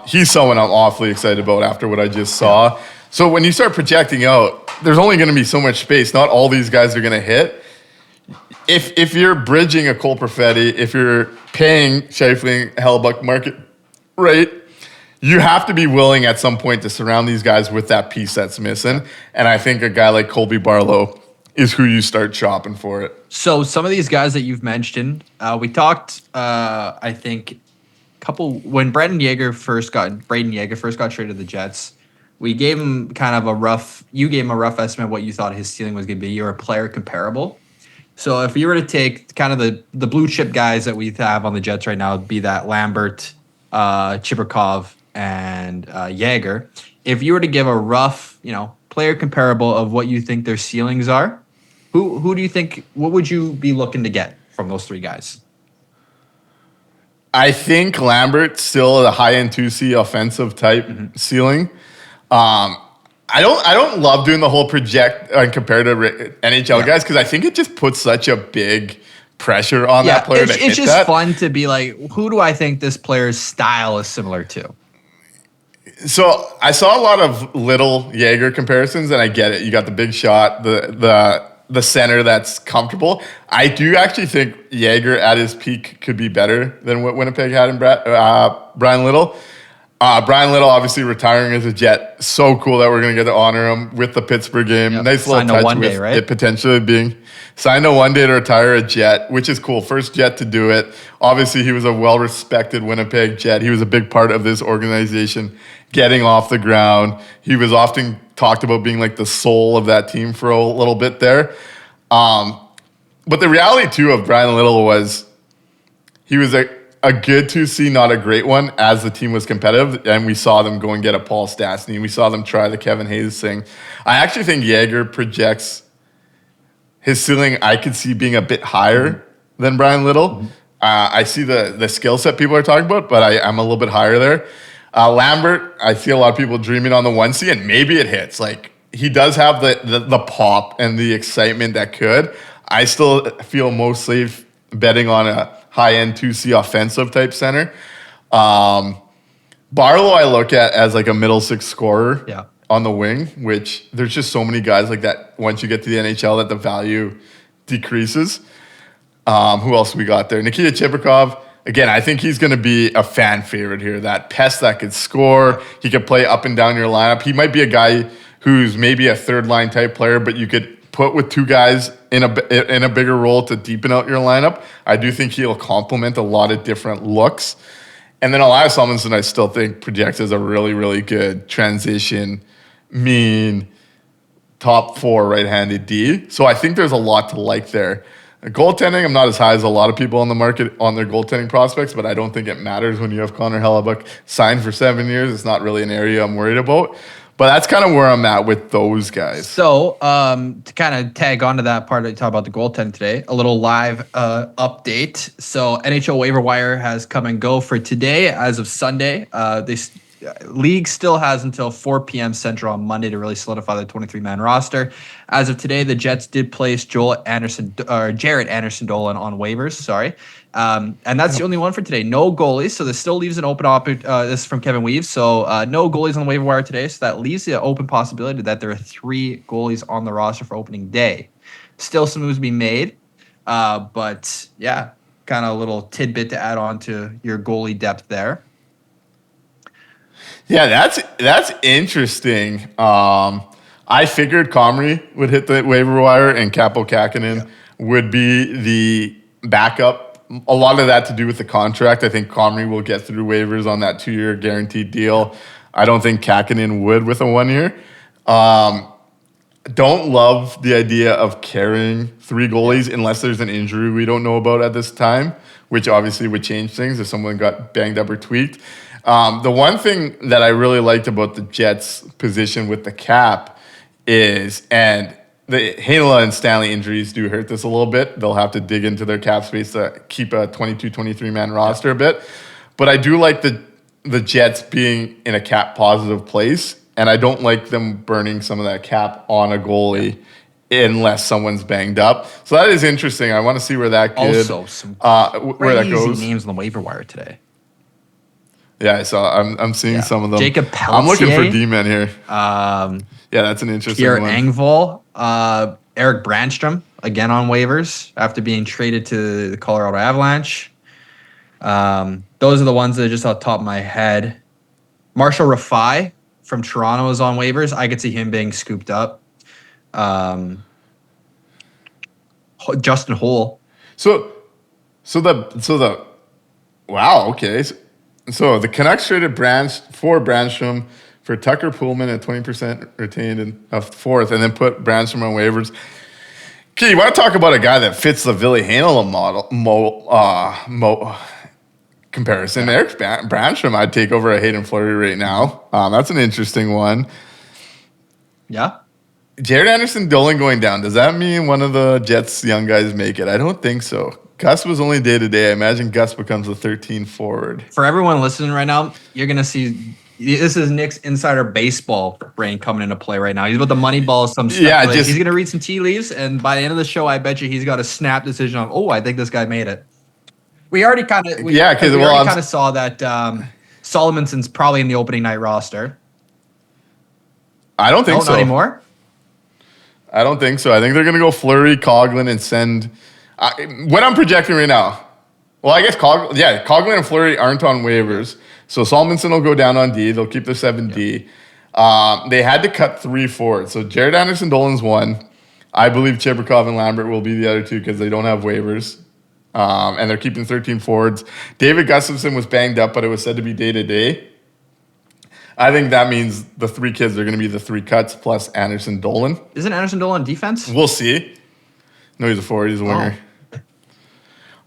Speaker 2: He's someone I'm awfully excited about after what I just saw. So when you start projecting out, there's only going to be so much space. Not all these guys are going to hit. If you're bridging a Cole Perfetti, if you're paying Scheifele Hellebuck market rate, you have to be willing at some point to surround these guys with that piece that's missing. And I think a guy like Colby Barlow is who you start shopping for it.
Speaker 3: So some of these guys that you've mentioned, we talked, I think, when Brayden Yager first got traded to the Jets, we gave him you gave him a rough estimate of what you thought his ceiling was going to be. You're a player comparable. So if you were to take kind of the blue chip guys that we have on the Jets right now, be that Lambert, Chibrikov, and Yager, if you were to give a rough, player comparable of what you think their ceilings are, who do you think? What would you be looking to get from those three guys?
Speaker 2: I think Lambert still a high-end 2C offensive type ceiling. I don't love doing the whole project and compare to NHL guys because I think it just puts such a big pressure on that player to hit that.
Speaker 3: It's just fun to be like, who do I think this player's style is similar to?
Speaker 2: So I saw a lot of little Yager comparisons, and I get it. You got the big shot, the center that's comfortable. I do actually think Yager at his peak could be better than what Winnipeg had in Brian Little. Brian Little obviously retiring as a Jet. So cool that we're going to get to honor him with the Pittsburgh game.
Speaker 3: Yep.
Speaker 2: Nice little touch with it potentially being signed to one day to retire a Jet, which is cool. First Jet to do it. Obviously, he was a well-respected Winnipeg Jet. He was a big part of this organization getting off the ground. He was often talked about being like the soul of that team for a little bit there. But the reality, too, of Brian Little was he was a good 2C, not a great one, as the team was competitive, and we saw them go and get a Paul Stastny. We saw them try the Kevin Hayes thing. I actually think Yager projects his ceiling, I could see being a bit higher than Brian Little. I see the skill set people are talking about, but I'm a little bit higher there. Lambert, I see a lot of people dreaming on the 1C, and maybe it hits. Like, he does have the pop and the excitement that could. I still feel most safe betting on a high-end 2C offensive type center. Barlow I look at as like a middle six scorer on the wing, which there's just so many guys like that once you get to the NHL that the value decreases. Who else we got there? Nikita Chibrikov. Again, I think he's going to be a fan favorite here. That pest that could score. He could play up and down your lineup. He might be a guy who's maybe a third-line type player, but you could put with two guys in a bigger role to deepen out your lineup. I do think he'll complement a lot of different looks. And then Elias Salomonsson, I still think projects as a really, really good transition, top four right-handed D. So I think there's a lot to like there. Goaltending, I'm not as high as a lot of people on the market on their goaltending prospects, but I don't think it matters when you have Connor Hellebuck signed for 7 years. It's not really an area I'm worried about. But that's kind of where I'm at with those guys.
Speaker 3: So to kind of tag on to that part that you talk about the goaltending today, a little live update. So NHL waiver wire has come and go for today as of Sunday. League still has until 4 p.m. Central on Monday to really solidify the 23-man roster. As of today, the Jets did place Jared Anderson-Dolan on waivers. Sorry. And that's the only one for today. No goalies. So this still leaves an open this is from Kevin Weaves. So no goalies on the waiver wire today. So that leaves the open possibility that there are 3 goalies on the roster for opening day. Still some moves to be made. But yeah, kind of a little tidbit to add on to your goalie depth there.
Speaker 2: Yeah, that's interesting. I figured Comrie would hit the waiver wire and Kaapo Kähkönen would be the backup. A lot of that to do with the contract. I think Comrie will get through waivers on that 2-year guaranteed deal. I don't think Kähkönen would with a 1-year. Don't love the idea of carrying 3 goalies unless there's an injury we don't know about at this time, which obviously would change things if someone got banged up or tweaked. The one thing that I really liked about the Jets' position with the cap is, and the Heinola and Stanley injuries do hurt this a little bit. They'll have to dig into their cap space to keep a 22, 23-man roster a bit. But I do like the Jets being in a cap positive place, and I don't like them burning some of that cap on a goalie unless someone's banged up. So that is interesting. I want to see where that kid,
Speaker 3: Also, some
Speaker 2: where that goes.
Speaker 3: names on the waiver wire today.
Speaker 2: Yeah, I saw. I'm seeing some of them.
Speaker 3: Jacob Pelletier.
Speaker 2: I'm looking for D-men here.
Speaker 3: Yeah,
Speaker 2: that's an interesting
Speaker 3: Pierre
Speaker 2: one.
Speaker 3: Engvall, Eric Brandstrom, again on waivers after being traded to the Colorado Avalanche. Those are the ones that are just off the top of my head. Marshall Rafai from Toronto is on waivers. I could see him being scooped up. Justin Holl.
Speaker 2: So the wow, okay. So the Canucks traded for Brandstrom for Tucker Pullman at 20% retained in a 4th, and then put Brandstrom on waivers. Okay, you want to talk about a guy that fits the Ville Heinola comparison? Eric Brandstrom, I'd take over a Hayden Fleury right now. That's an interesting one.
Speaker 3: Yeah.
Speaker 2: Jared Anderson-Dolan going down. Does that mean one of the Jets young guys make it? I don't think so. Gus was only day-to-day. I imagine Gus becomes a 13 forward.
Speaker 3: For everyone listening right now, you're going to see this is Nick's insider baseball brain coming into play right now. He's about to moneyball some stuff.
Speaker 2: Yeah,
Speaker 3: he's going to read some tea leaves, and by the end of the show, I bet you he's got a snap decision on, I think this guy made it. We already kind of saw that Salomonsson's probably in the opening night roster.
Speaker 2: I don't think so.
Speaker 3: Not anymore?
Speaker 2: I don't think so. I think they're going to go Fleury, Coghlan, and send... what I'm projecting right now, well, I guess Coghlan and Fleury aren't on waivers, so Salomonsson will go down on D. They'll keep their 7D. They had to cut 3 forwards, so Jared Anderson-Dolan's one. I believe Chibrikov and Lambert will be the other 2 because they don't have waivers, and they're keeping 13 forwards. David Gustafsson was banged up, but it was said to be day-to-day. I think that means the 3 kids are going to be the 3 cuts plus Anderson-Dolan.
Speaker 3: Isn't Anderson-Dolan defense?
Speaker 2: We'll see. No, he's a forward. He's a winger.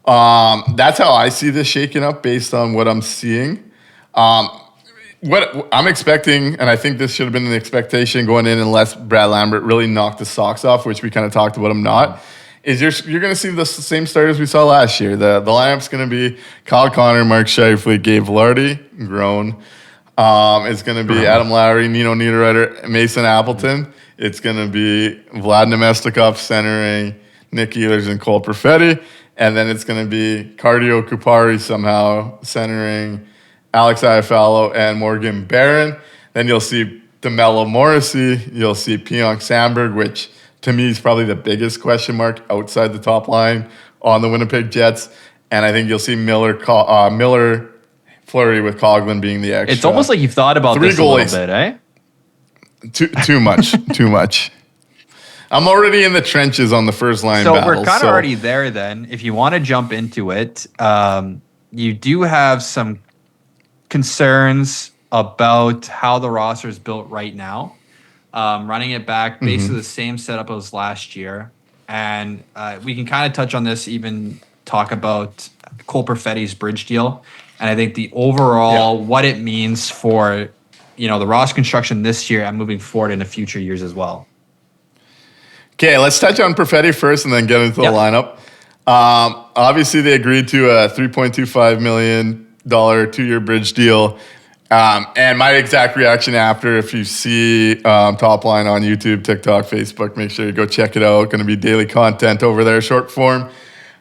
Speaker 2: That's how I see this shaking up based on what I'm seeing. What I'm expecting, and I think this should have been an expectation going in unless Brad Lambert really knocked the socks off, which we kind of talked about him not, is you're going to see the same starters we saw last year. The lineup's going to be Kyle Connor, Mark Scheifele, Gabe Velarde, grown. It's going to be Adam Lowry, Nino Niederreiter, Mason Appleton. It's going to be Vlad Nemestikov centering Nick Ehlers and Cole Perfetti. And then it's going to be Cardio Kupari somehow centering Alex Iafallo and Morgan Barron. Then you'll see DeMello Morrissey. You'll see Pionk Sandberg, which to me is probably the biggest question mark outside the top line on the Winnipeg Jets. And I think you'll see Miller Fleury with Coghlan being the extra.
Speaker 3: It's almost like you've thought about
Speaker 2: 3
Speaker 3: this
Speaker 2: goalies.
Speaker 3: a little bit, eh?
Speaker 2: Too much. Too much. I'm already in the trenches on the first line
Speaker 3: so
Speaker 2: battle.
Speaker 3: We're kind of already there then. If you want to jump into it, you do have some concerns about how the roster is built right now. Running it back, basically the same setup as last year. and we can kind of touch on this, even talk about Cole Perfetti's bridge deal. And I think the overall, what it means for, the roster construction this year and moving forward in the future years as well.
Speaker 2: Okay, let's touch on Perfetti first and then get into the lineup. Obviously, they agreed to a $3.25 million 2-year bridge deal. And my exact reaction after, if you see Top Line on YouTube, TikTok, Facebook, make sure you go check it out. Going to be daily content over there, short form.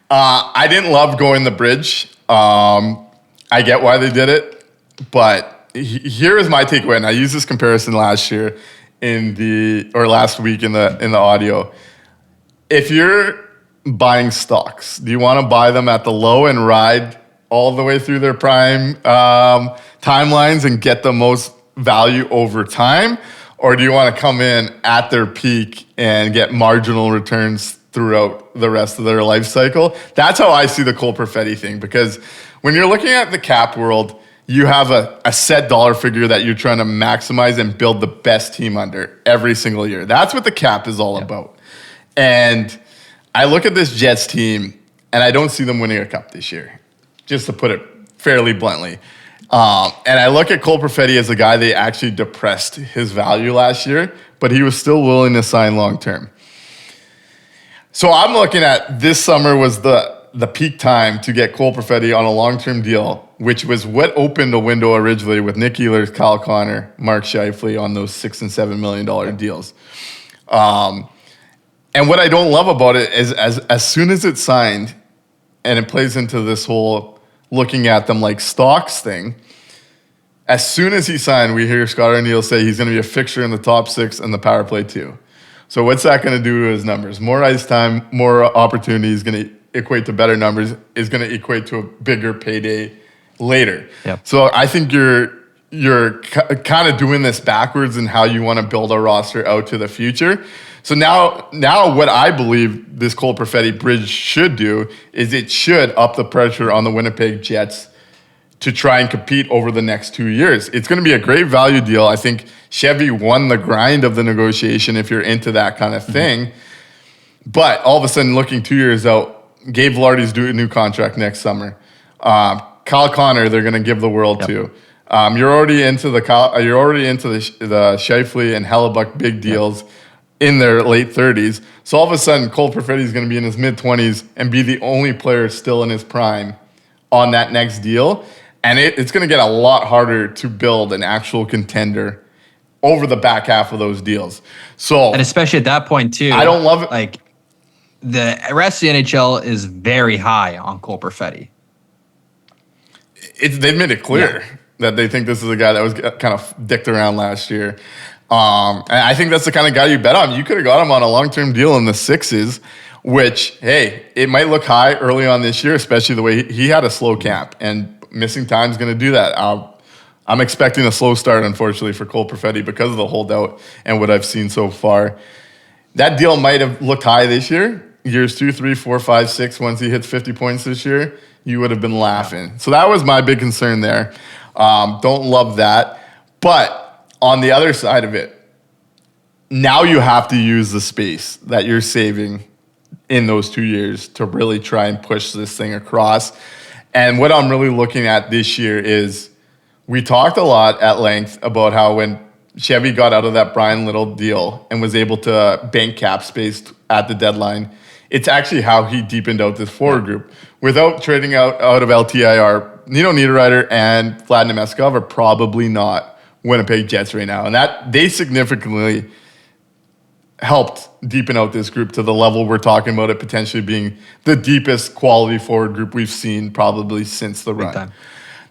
Speaker 2: I didn't love going the bridge. I get why they did it, but here is my takeaway. And I used this comparison last week in the audio. If you're buying stocks, do you want to buy them at the low and ride all the way through their prime timelines and get the most value over time? Or do you want to come in at their peak and get marginal returns throughout the rest of their life cycle? That's how I see the Cole Perfetti thing, because when you're looking at the cap world, you have a set dollar figure that you're trying to maximize and build the best team under every single year. That's what the cap is all about. And I look at this Jets team, and I don't see them winning a cup this year, just to put it fairly bluntly. And I look at Cole Perfetti as a guy they actually depressed his value last year, but he was still willing to sign long-term. So I'm looking at this summer was the peak time to get Cole Perfetti on a long-term deal, which was what opened a window originally with Nick Ehlers, Kyle Connor, Mark Scheifele on those $6 and $7 million deals. And what I don't love about it is as soon as it's signed, and it plays into this whole looking at them like stocks thing, as soon as he signed, we hear Scott Arniel say he's going to be a fixture in the top 6 and the power play too. So what's that going to do to his numbers? More ice time, more opportunities, going to equate to better numbers, is going to equate to a bigger payday later.
Speaker 3: Yep.
Speaker 2: So I think you're kind of doing this backwards in how you want to build a roster out to the future. So now what I believe this Cole Perfetti bridge should do is it should up the pressure on the Winnipeg Jets to try and compete over the next 2 years. It's going to be a great value deal. I think Chevy won the grind of the negotiation if you're into that kind of thing. But all of a sudden, looking 2 years out, Gabe Vilardi's doing a new contract next summer. Kyle Connor, they're going to give the world to. You're already into the Scheifele and Hellebuck big deals in their late 30s. So all of a sudden, Cole Perfetti is going to be in his mid-20s and be the only player still in his prime on that next deal. And it's going to get a lot harder to build an actual contender over the back half of those deals. So,
Speaker 3: and especially at that point too,
Speaker 2: I don't love it.
Speaker 3: Like the rest of the NHL is very high on Cole Perfetti.
Speaker 2: They've made it clear that they think this is a guy that was kind of dicked around last year. And I think that's the kind of guy you bet on. You could have got him on a long-term deal in the 6s, which, hey, it might look high early on this year, especially the way he had a slow camp. And missing time is going to do that. I'm expecting a slow start, unfortunately, for Cole Perfetti because of the holdout and what I've seen so far. That deal might have looked high this year. Years 2, 3, 4, 5, 6, once he hits 50 points this year, you would have been laughing. So that was my big concern there. Don't love that. But on the other side of it, now you have to use the space that you're saving in those 2 years to really try and push this thing across. And what I'm really looking at this year is we talked a lot at length about how when Chevy got out of that Brian Little deal and was able to bank cap space at the deadline, it's actually how he deepened out this forward group. Without trading out of LTIR, Nino Niederreiter and Vlad Nemeskov are probably not Winnipeg Jets right now. And that they significantly helped deepen out this group to the level we're talking about it potentially being the deepest quality forward group we've seen probably since the run.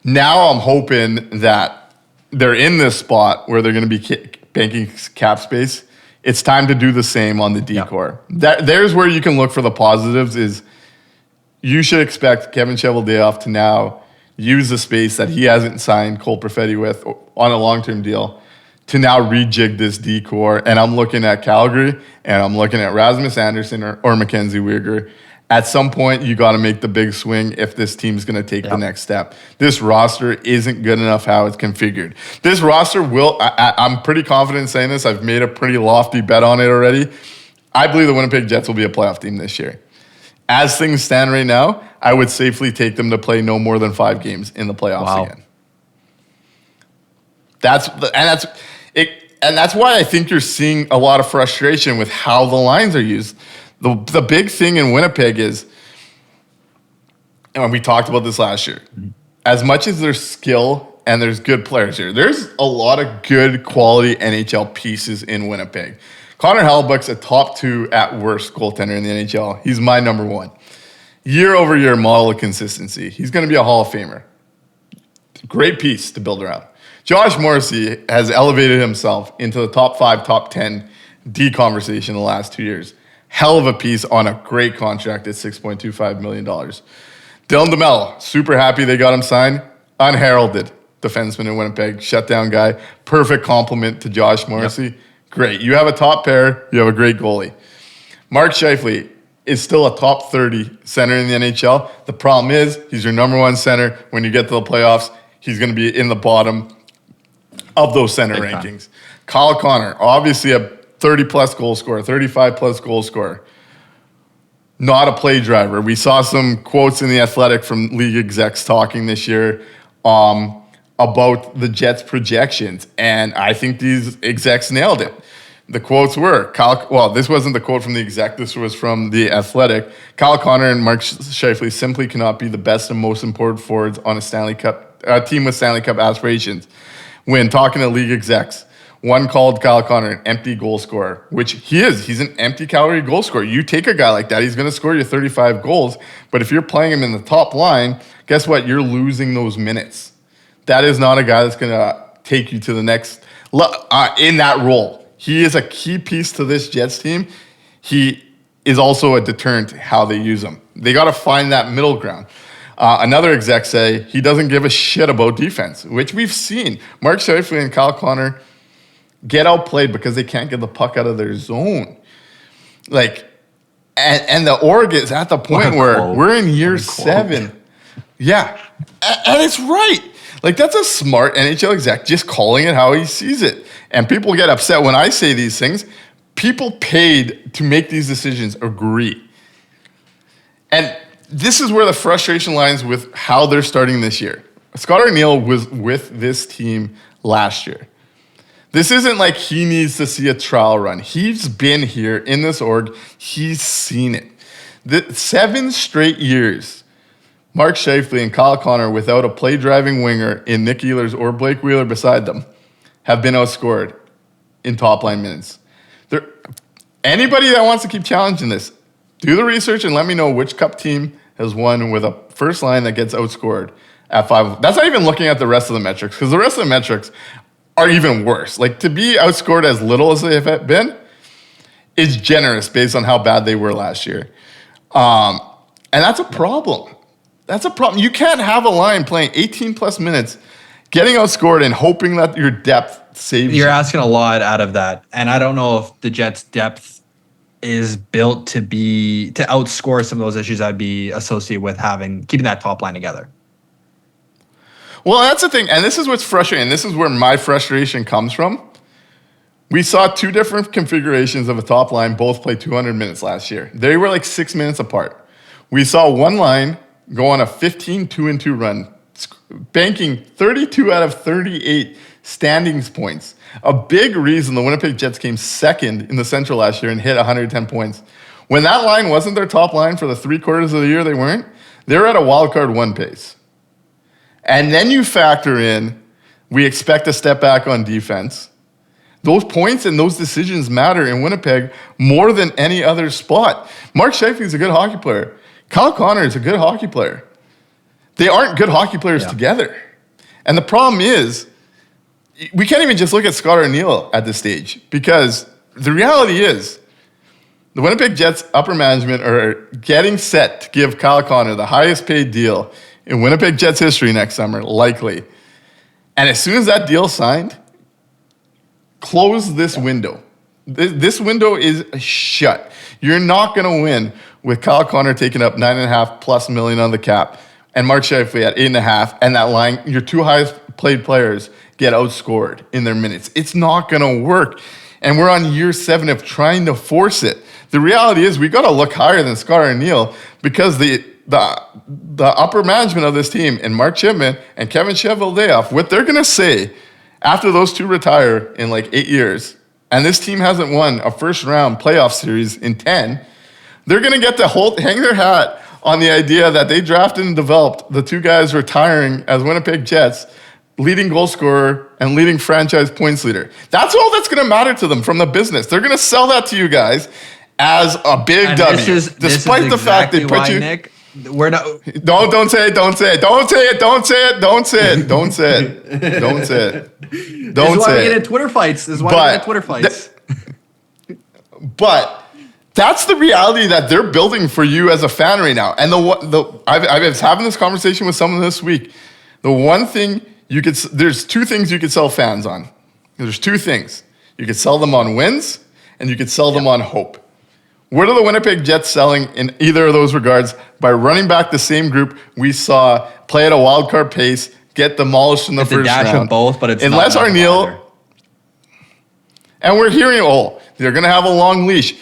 Speaker 2: Now I'm hoping that they're in this spot where they're going to be banking cap space. It's time to do the same on the D-core. There's where you can look for the positives is you should expect Kevin Cheveldayoff to now use the space that he hasn't signed Cole Perfetti with on a long-term deal to now rejig this D-core. And I'm looking at Calgary, and I'm looking at Rasmus Anderson or Mackenzie Weegar. At some point, you got to make the big swing if this team's going to take the next step. This roster isn't good enough how it's configured. This roster will, I'm pretty confident in saying this. I've made a pretty lofty bet on it already. I believe the Winnipeg Jets will be a playoff team this year. As things stand right now, I would safely take them to play no more than 5 games in the playoffs again. That's why I think you're seeing a lot of frustration with how the lines are used. The big thing in Winnipeg is, and we talked about this last year, as much as there's skill and there's good players here, there's a lot of good quality NHL pieces in Winnipeg. Connor Hellebuyck's a top 2 at worst goaltender in the NHL. He's my number 1. Year-over-year model of consistency. He's going to be a Hall of Famer. Great piece to build around. Josh Morrissey has elevated himself into the top 5, top 10 D conversation in the last 2 years. Hell of a piece on a great contract at $6.25 million. Dylan DeMello, super happy they got him signed. Unheralded defenseman in Winnipeg, shutdown guy. Perfect compliment to Josh Morrissey. Yep. Great. You have a top pair. You have a great goalie. Mark Scheifele is still a top 30 center in the NHL. The problem is he's your number 1 center. When you get to the playoffs, he's going to be in the bottom of those center rankings. Kyle Connor, obviously a 30-plus goal scorer, 35-plus goal scorer. Not a play driver. We saw some quotes in The Athletic from league execs talking this year about the Jets' projections, and I think these execs nailed it. The quotes were, this wasn't the quote from the exec, this was from The Athletic. Kyle Connor and Mark Scheifele simply cannot be the best and most important forwards on a team with Stanley Cup aspirations. When talking to league execs, one called Kyle Connor an empty goal scorer, which he is. He's an empty calorie goal scorer. You take a guy like that, he's going to score you 35 goals, but if you're playing him in the top line, guess what? You're losing those minutes. That is not a guy that's going to take you to the next in that role. He is a key piece to this Jets team. He is also a deterrent to how they use him. They got to find that middle ground. Another exec say he doesn't give a shit about defense, which we've seen. Mark Scheifele and Kyle Connor get outplayed because they can't get the puck out of their zone. And the org is at the point where we're in year 7. Yeah, and it's right. That's a smart NHL exec just calling it how he sees it. And people get upset when I say these things. People paid to make these decisions agree. And this is where the frustration lies with how they're starting this year. Scott Arniel was with this team last year. This isn't like he needs to see a trial run. He's been here in this org. He's seen it. 7 straight years, Mark Scheifele and Kyle Connor, without a play-driving winger in Nick Ehlers or Blake Wheeler beside them, have been outscored in top-line minutes. Anybody that wants to keep challenging this, do the research and let me know which Cup team has won with a first line that gets outscored at 5. That's not even looking at the rest of the metrics, because the rest of the metrics are even worse. To be outscored as little as they have been is generous based on how bad they were last year. And that's a problem. That's a problem. You can't have a line playing 18-plus minutes, getting outscored and hoping that your depth saves you.
Speaker 3: You're asking a lot out of that. And I don't know if the Jets' depth is built to outscore some of those issues I'd be associated with keeping that top line together.
Speaker 2: Well, that's the thing. And this is what's frustrating. This is where my frustration comes from. We saw 2 different configurations of a top line both play 200 minutes last year. They were 6 minutes apart. We saw one line go on a 15-2-2 run, banking 32 out of 38 standings points. A big reason the Winnipeg Jets came second in the Central last year and hit 110 points. When that line wasn't their top line for the 3 quarters of the year, they were at a wildcard 1 pace. And then you factor in, we expect a step back on defense. Those points and those decisions matter in Winnipeg more than any other spot. Mark Scheifele is a good hockey player. Kyle Connor is a good hockey player. They aren't good hockey players together. And the problem is, we can't even just look at Scott Arniel at this stage, because the reality is, the Winnipeg Jets upper management are getting set to give Kyle Connor the highest paid deal in Winnipeg Jets history next summer, likely. And as soon as that deal's signed, close this window. This window is shut. You're not going to win with Kyle Connor taking up $9.5+ million on the cap and Mark Scheifele at $8.5, and that line, your 2 highest paid players get outscored in their minutes. It's not going to work. And we're on year 7 of trying to force it. The reality is we got to look higher than Scott Arniel because the upper management of this team and Mark Chipman and Kevin Cheveldayoff, what they're going to say after those two retire in like 8 years, and this team hasn't won a first-round playoff series in 10, they're going to get to hang their hat on the idea that they drafted and developed the two guys retiring as Winnipeg Jets, leading goal scorer and leading franchise points leader. That's all that's going to matter to them from the business. They're going to sell that to you guys as a big
Speaker 3: And
Speaker 2: W,
Speaker 3: despite
Speaker 2: the fact they put you.
Speaker 3: Nick, we're not.
Speaker 2: Don't say it. Don't say it. Don't say it. Don't say it. Don't say it. Don't say it. Don't say it. Don't
Speaker 3: This is why
Speaker 2: say
Speaker 3: we get
Speaker 2: it.
Speaker 3: in Twitter fights. This is why we get in Twitter fights.
Speaker 2: But that's the reality that they're building for you as a fan right now. And I was having this conversation with someone this week. The one thing there's two things you could sell fans on. There's two things. You could sell them on wins, and you could sell them on hope. What are the Winnipeg Jets selling in either of those regards by running back the same group we saw play at a wild card pace, get demolished in the first round?
Speaker 3: It's a dash of both, but it's
Speaker 2: unless
Speaker 3: not
Speaker 2: Arniel. And we're hearing, they're going to have a long leash.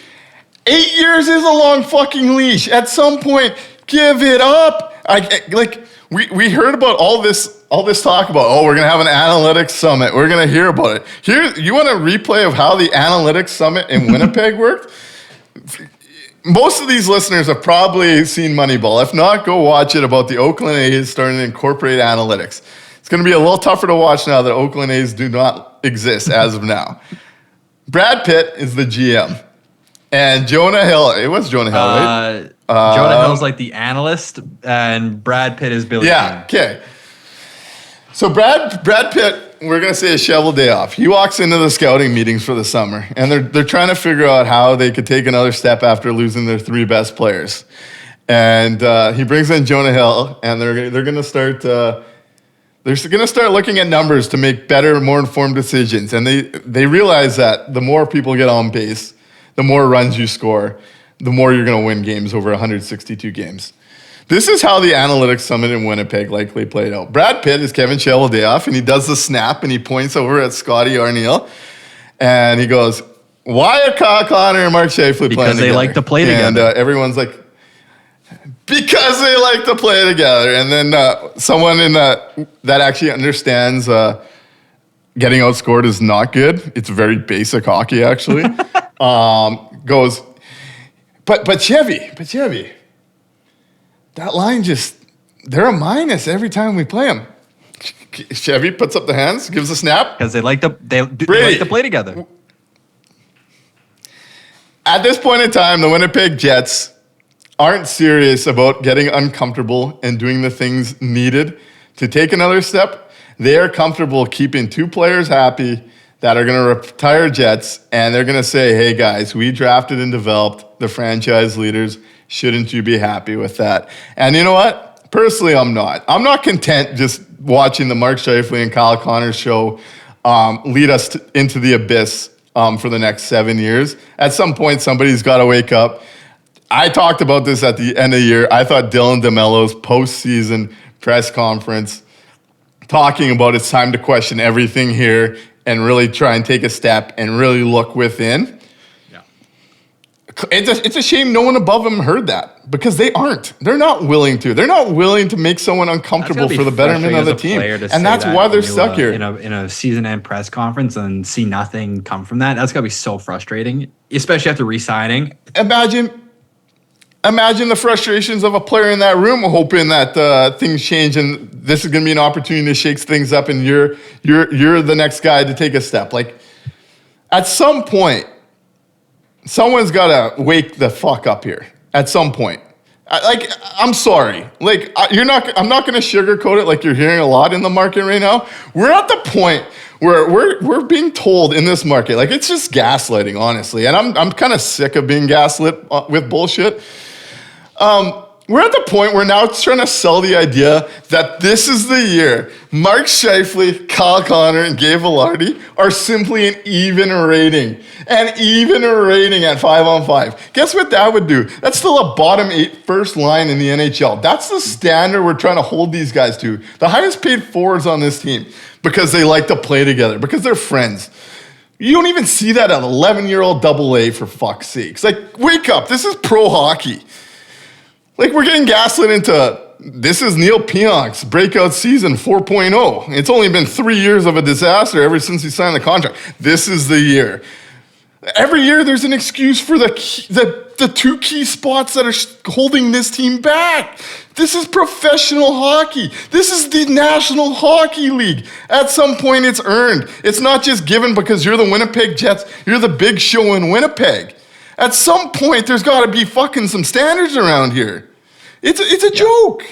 Speaker 2: 8 years is a long fucking leash. At some point, give it up. We heard about all this talk about, we're going to have an analytics summit. We're going to hear about it. Here, you want a replay of how the analytics summit in Winnipeg worked? Most of these listeners have probably seen Moneyball. If not, go watch it about the Oakland A's starting to incorporate analytics. It's going to be a little tougher to watch now that Oakland A's do not exist as of now. Brad Pitt is the GM. And Jonah Hill, it was Jonah Hill, right?
Speaker 3: Jonah Hill's like the analyst, and Brad Pitt is Billy.
Speaker 2: Yeah, okay. So Brad Pitt, we're gonna say a shovel day off. He walks into the scouting meetings for the summer, and they're trying to figure out how they could take another step after losing their three best players. And he brings in Jonah Hill, and they're gonna start. They're going to start looking at numbers to make better, more informed decisions. And they realize that the more people get on base, the more runs you score, the more you're going to win games over 162 games. This is how the analytics summit in Winnipeg likely played out. Brad Pitt is Kevin Cheveldayoff, and he does the snap, and he points over at Scotty Arniel, and he goes, why are Kyle Connor and Mark Scheifele playing together?
Speaker 3: Because they like to play together.
Speaker 2: And everyone's like, because they like to play together. And then someone that actually understands getting outscored is not good. It's very basic hockey, actually. Goes, but Chevy, that line they're a minus every time we play them. Chevy puts up the hands, gives a snap.
Speaker 3: Because they like to play together.
Speaker 2: At this point in time, the Winnipeg Jets aren't serious about getting uncomfortable and doing the things needed to take another step. They are comfortable keeping two players happy that are going to retire Jets, and they're going to say, hey, guys, we drafted and developed the franchise leaders. Shouldn't you be happy with that? And you know what? Personally, I'm not. I'm not content just watching the Mark Scheifele and Kyle Connor show lead us into the abyss for the next 7 years. At some point, somebody's got to wake up. I talked about this at the end of the year. I thought Dylan DeMello's postseason press conference talking about it's time to question everything here and really try and take a step and really look within.
Speaker 3: Yeah.
Speaker 2: It's a shame no one above them heard that because they aren't. They're not willing to. They're not willing to make someone uncomfortable for the betterment of the team. And that's why they're stuck here.
Speaker 3: In a season-end press conference and see nothing come from that. That's got to be so frustrating, especially after re-signing.
Speaker 2: Imagine the frustrations of a player in that room hoping that things change and this is going to be an opportunity to shake things up and you're the next guy to take a step. Like, at some point, someone's got to wake the fuck up here. At some point. I'm sorry. I'm not going to sugarcoat it like you're hearing a lot in the market right now. We're at the point where we're being told in this market, like, it's just gaslighting, honestly. And I'm kind of sick of being gaslit with bullshit. We're at the point where now it's trying to sell the idea that this is the year Mark Scheifele, Kyle Connor, and Gabe Vilardi are simply an even rating. An even rating at 5-on-5. Guess what that would do? That's still a bottom 8 first line in the NHL. That's the standard we're trying to hold these guys to. The highest paid forwards on this team because they like to play together, because they're friends. You don't even see that at 11-year-old double A, for fuck's sakes. Like, wake up. This is pro hockey. Like, we're getting gaslit into, this is Neil Pionk's breakout season 4.0. It's only been 3 years of a disaster ever since he signed the contract. This is the year. Every year there's an excuse for the two key spots that are holding this team back. This is professional hockey. This is the National Hockey League. At some point it's earned. It's not just given because you're the Winnipeg Jets. You're the big show in Winnipeg. At some point there's got to be fucking some standards around here. It's a joke.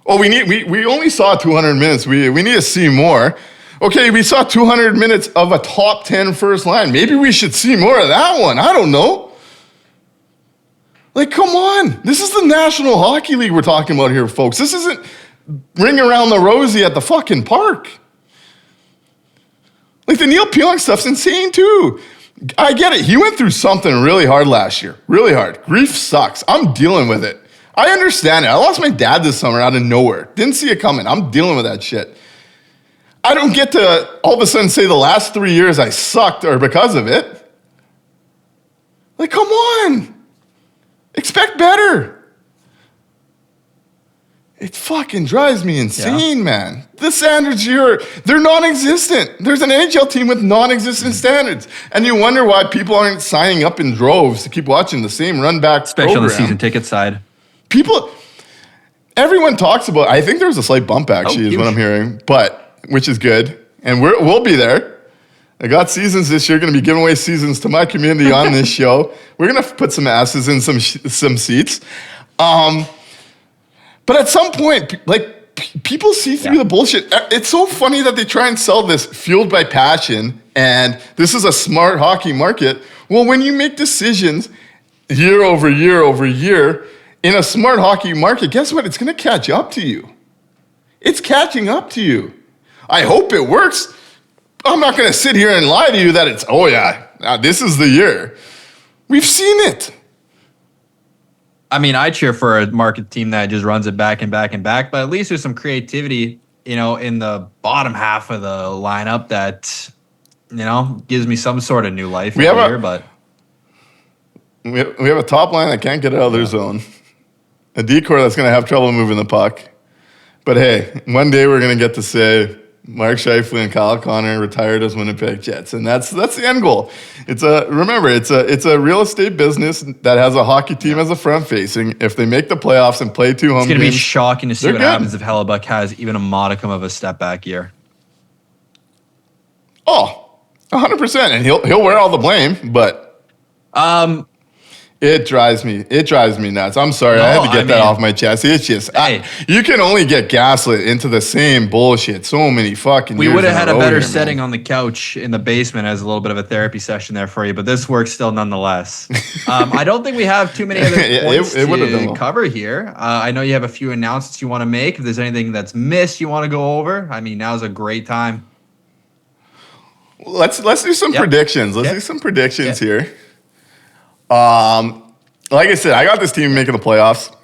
Speaker 2: Oh, we only saw 200 minutes. We need to see more. Okay, we saw 200 minutes of a top 10 first line. Maybe we should see more of that one. I don't know. Like, come on. This is the National Hockey League we're talking about here, folks. This isn't Ring Around the Rosie at the fucking park. Like, the Neil Pionk stuff's insane, too. I get it. He went through something really hard last year. Really hard. Grief sucks. I'm dealing with it. I understand it. I lost my dad this summer out of nowhere. Didn't see it coming. I'm dealing with that shit. I don't get to all of a sudden say the last 3 years I sucked or because of it. Like, come on. Expect better. It fucking drives me insane, man. The standards here, they're non-existent. There's an NHL team with non-existent standards. And you wonder why people aren't signing up in droves to keep watching the same run-back
Speaker 3: Especially
Speaker 2: program.
Speaker 3: on the season ticket side.
Speaker 2: Everyone talks about, I think there's a slight bump actually is what I'm hearing, which is good. And we'll be there. I got seasons this year, going to be giving away seasons to my community on this show. We're going to put some asses in some seats. But at some point, people see through the bullshit. It's so funny that they try and sell this fueled by passion and this is a smart hockey market. Well, when you make decisions year over year over year in a smart hockey market, guess what? It's going to catch up to you. It's catching up to you. I hope it works. I'm not going to sit here and lie to you that it's, this is the year. We've seen it.
Speaker 3: I mean, I cheer for a market team that just runs it back and back and back, but at least there's some creativity, in the bottom half of the lineup that, gives me some sort of new life
Speaker 2: we have a top line that can't get out of their zone. A decor that's going to have trouble moving the puck. But hey, one day we're going to get to say Mark Scheifele and Kyle Connor retired as Winnipeg Jets, and that's the end goal. It's a real estate business that has a hockey team as a front facing. If they make the playoffs and play 2 home games,
Speaker 3: it's going to be shocking to see what happens if Hellebuck has even a modicum of a step back year.
Speaker 2: Oh, 100%, and he'll wear all the blame, but It drives me nuts. I'm sorry. I had to get that off my chest. It's just, you can only get gaslit into the same bullshit so many fucking years.
Speaker 3: We would have had a better setting on the couch in the basement as a little bit of a therapy session there for you, but this works still nonetheless. I don't think we have too many other points to cover here. I know you have a few announcements you want to make. If there's anything that's missed you want to go over, I mean, now's a great time.
Speaker 2: Let's do some predictions. Let's do some predictions here. Like I said, I got this team making the playoffs.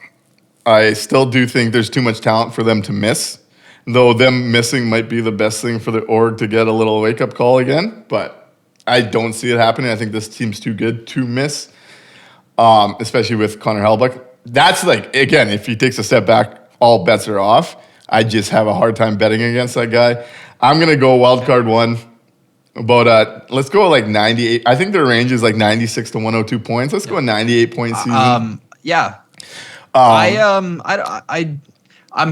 Speaker 2: I still do think there's too much talent for them to miss, though them missing might be the best thing for the org to get a little wake-up call again, but I don't see it happening. I think this team's too good to miss, especially with Connor Hellebuck. That's again, if he takes a step back, all bets are off. I just have a hard time betting against that guy. I'm going to go wild card 1. About let's go 98. I think their range is 96 to 102 points. Let's go a 98-point season.
Speaker 3: I'm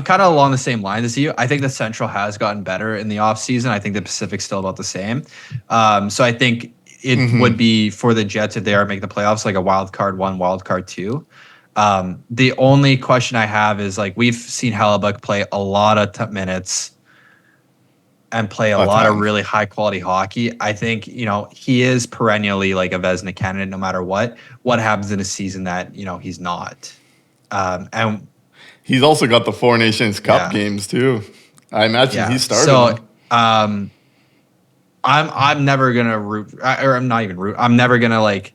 Speaker 3: kind of along the same lines as you. I think the Central has gotten better in the offseason. I think the Pacific's still about the same. So I think it would be for the Jets if they are making the playoffs a wild card 1, wild card 2. The only question I have is we've seen Hellebuck play a lot of minutes and play a lot of really high quality hockey. I think, he is perennially a Vezina candidate no matter what happens in a season that, he's not. And
Speaker 2: he's also got the Four Nations Cup games too. I imagine he's starting.
Speaker 3: So I'm never going to root, or I'm not even root. I'm never going to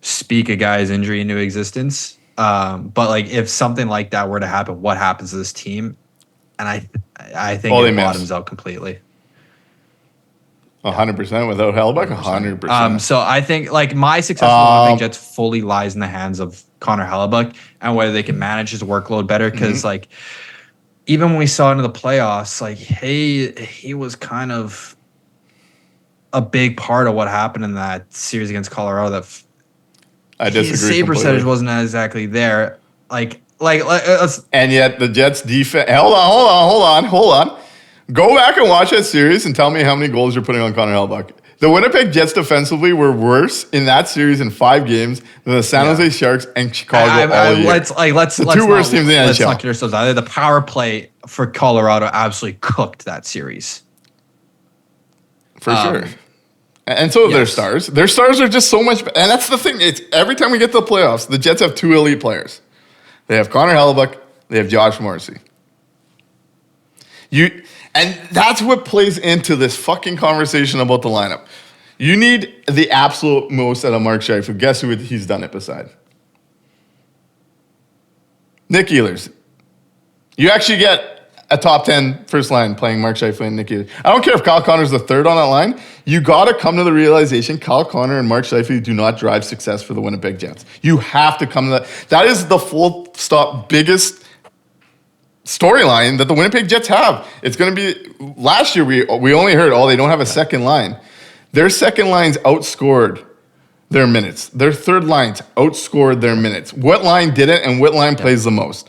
Speaker 3: speak a guy's injury into existence. But if something like that were to happen, what happens to this team? And I think it bottoms out completely.
Speaker 2: 100% without Hellebuyck, 100%.
Speaker 3: So I think like my success with the Winnipeg Jets fully lies in the hands of Connor Hellebuyck and whether they can manage his workload better. Because like even when we saw into the playoffs, like he was kind of a big part of what happened in that series against Colorado. That
Speaker 2: I disagree.
Speaker 3: His save percentage wasn't exactly there. Like
Speaker 2: and yet the Jets defense. Hold on. Go back and watch that series and tell me how many goals you're putting on Connor Hellebuyck. The Winnipeg Jets defensively were worse in that series in 5 games than the San Jose Sharks and Chicago all year.
Speaker 3: Let's
Speaker 2: the two worst teams in the NHL.
Speaker 3: Let's not kid ourselves either. The power play for Colorado absolutely cooked that series.
Speaker 2: For sure. And so their stars. Their stars are just so much better. And that's the thing. It's every time we get to the playoffs, the Jets have 2 elite players. They have Connor Hellebuyck. They have Josh Morrissey. And that's what plays into this fucking conversation about the lineup. You need the absolute most out of Mark Scheifele. Guess who he's done it beside? Nick Ehlers. You actually get a top 10 first line playing Mark Scheifele and Nick Ehlers. I don't care if Kyle Connor's the third on that line. You got to come to the realization Kyle Connor and Mark Scheifele do not drive success for the Winnipeg Jets. You have to come to that. That is the full stop biggest storyline that the Winnipeg Jets have. It's going to be last year we only heard they don't have a second line. Their second lines outscored their minutes. Their third lines outscored their minutes. What line didn't and what line plays the most?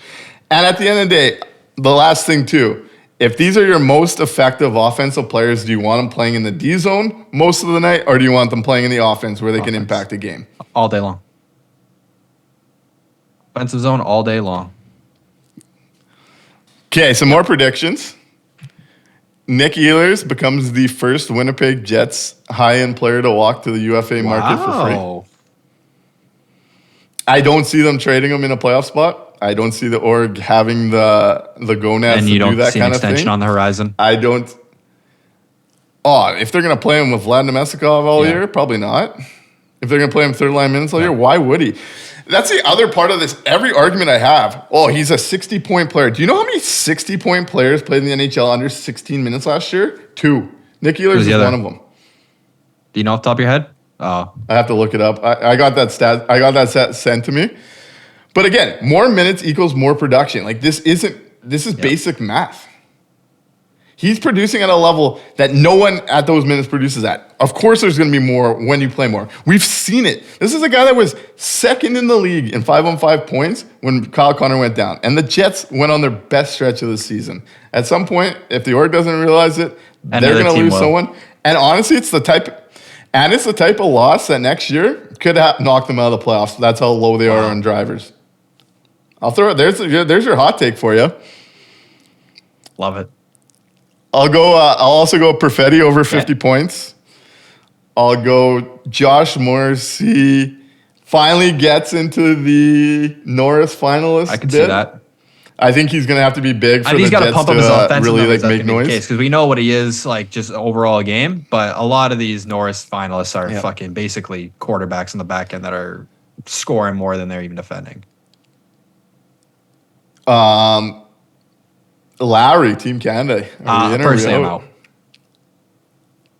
Speaker 2: And at the end of the day, the last thing too, if these are your most effective offensive players, do you want them playing in the D zone most of the night or do you want them playing in the offense where they can impact a game?
Speaker 3: All day long. Offensive zone all day long.
Speaker 2: Okay, some more predictions. Nick Ehlers becomes the first Winnipeg Jets high-end player to walk to the UFA market for free. I don't see them trading him in a playoff spot. I don't see the org having the gonads to do that kind of thing. And you don't see an extension
Speaker 3: on the horizon?
Speaker 2: I don't. If they're going to play him with Vlad Nemestikov all year, probably not. If they're going to play him third-line minutes all year, why would he? That's the other part of this. Every argument I have, he's a 60-point player. Do you know how many 60-point players played in the NHL under 16 minutes last year? 2. Nick Ehlers is one of them.
Speaker 3: Do you know off the top of your head?
Speaker 2: I have to look it up. I got that stat. I got that stat sent to me. But again, more minutes equals more production. Like this is basic math. He's producing at a level that no one at those minutes produces at. Of course, there's going to be more when you play more. We've seen it. This is a guy that was second in the league in 5-on-5 points when Kyle Connor went down. And the Jets went on their best stretch of the season. At some point, if the org doesn't realize it, they're going to lose someone. And honestly, it's the type of loss that next year could knock them out of the playoffs. That's how low they are on drivers. I'll throw it. There's your hot take for you.
Speaker 3: Love it.
Speaker 2: I'll also go Perfetti over 50 points. I'll go Josh Morrissey finally gets into the Norris finalist.
Speaker 3: I can see that.
Speaker 2: I think he's going to have to be big for the
Speaker 3: Jets
Speaker 2: to pump up his offense really make noise.
Speaker 3: Because we know what he is like just overall game, but a lot of these Norris finalists are fucking basically quarterbacks in the back end that are scoring more than they're even defending.
Speaker 2: Lowry, Team Canada.
Speaker 3: Personally, I'm out.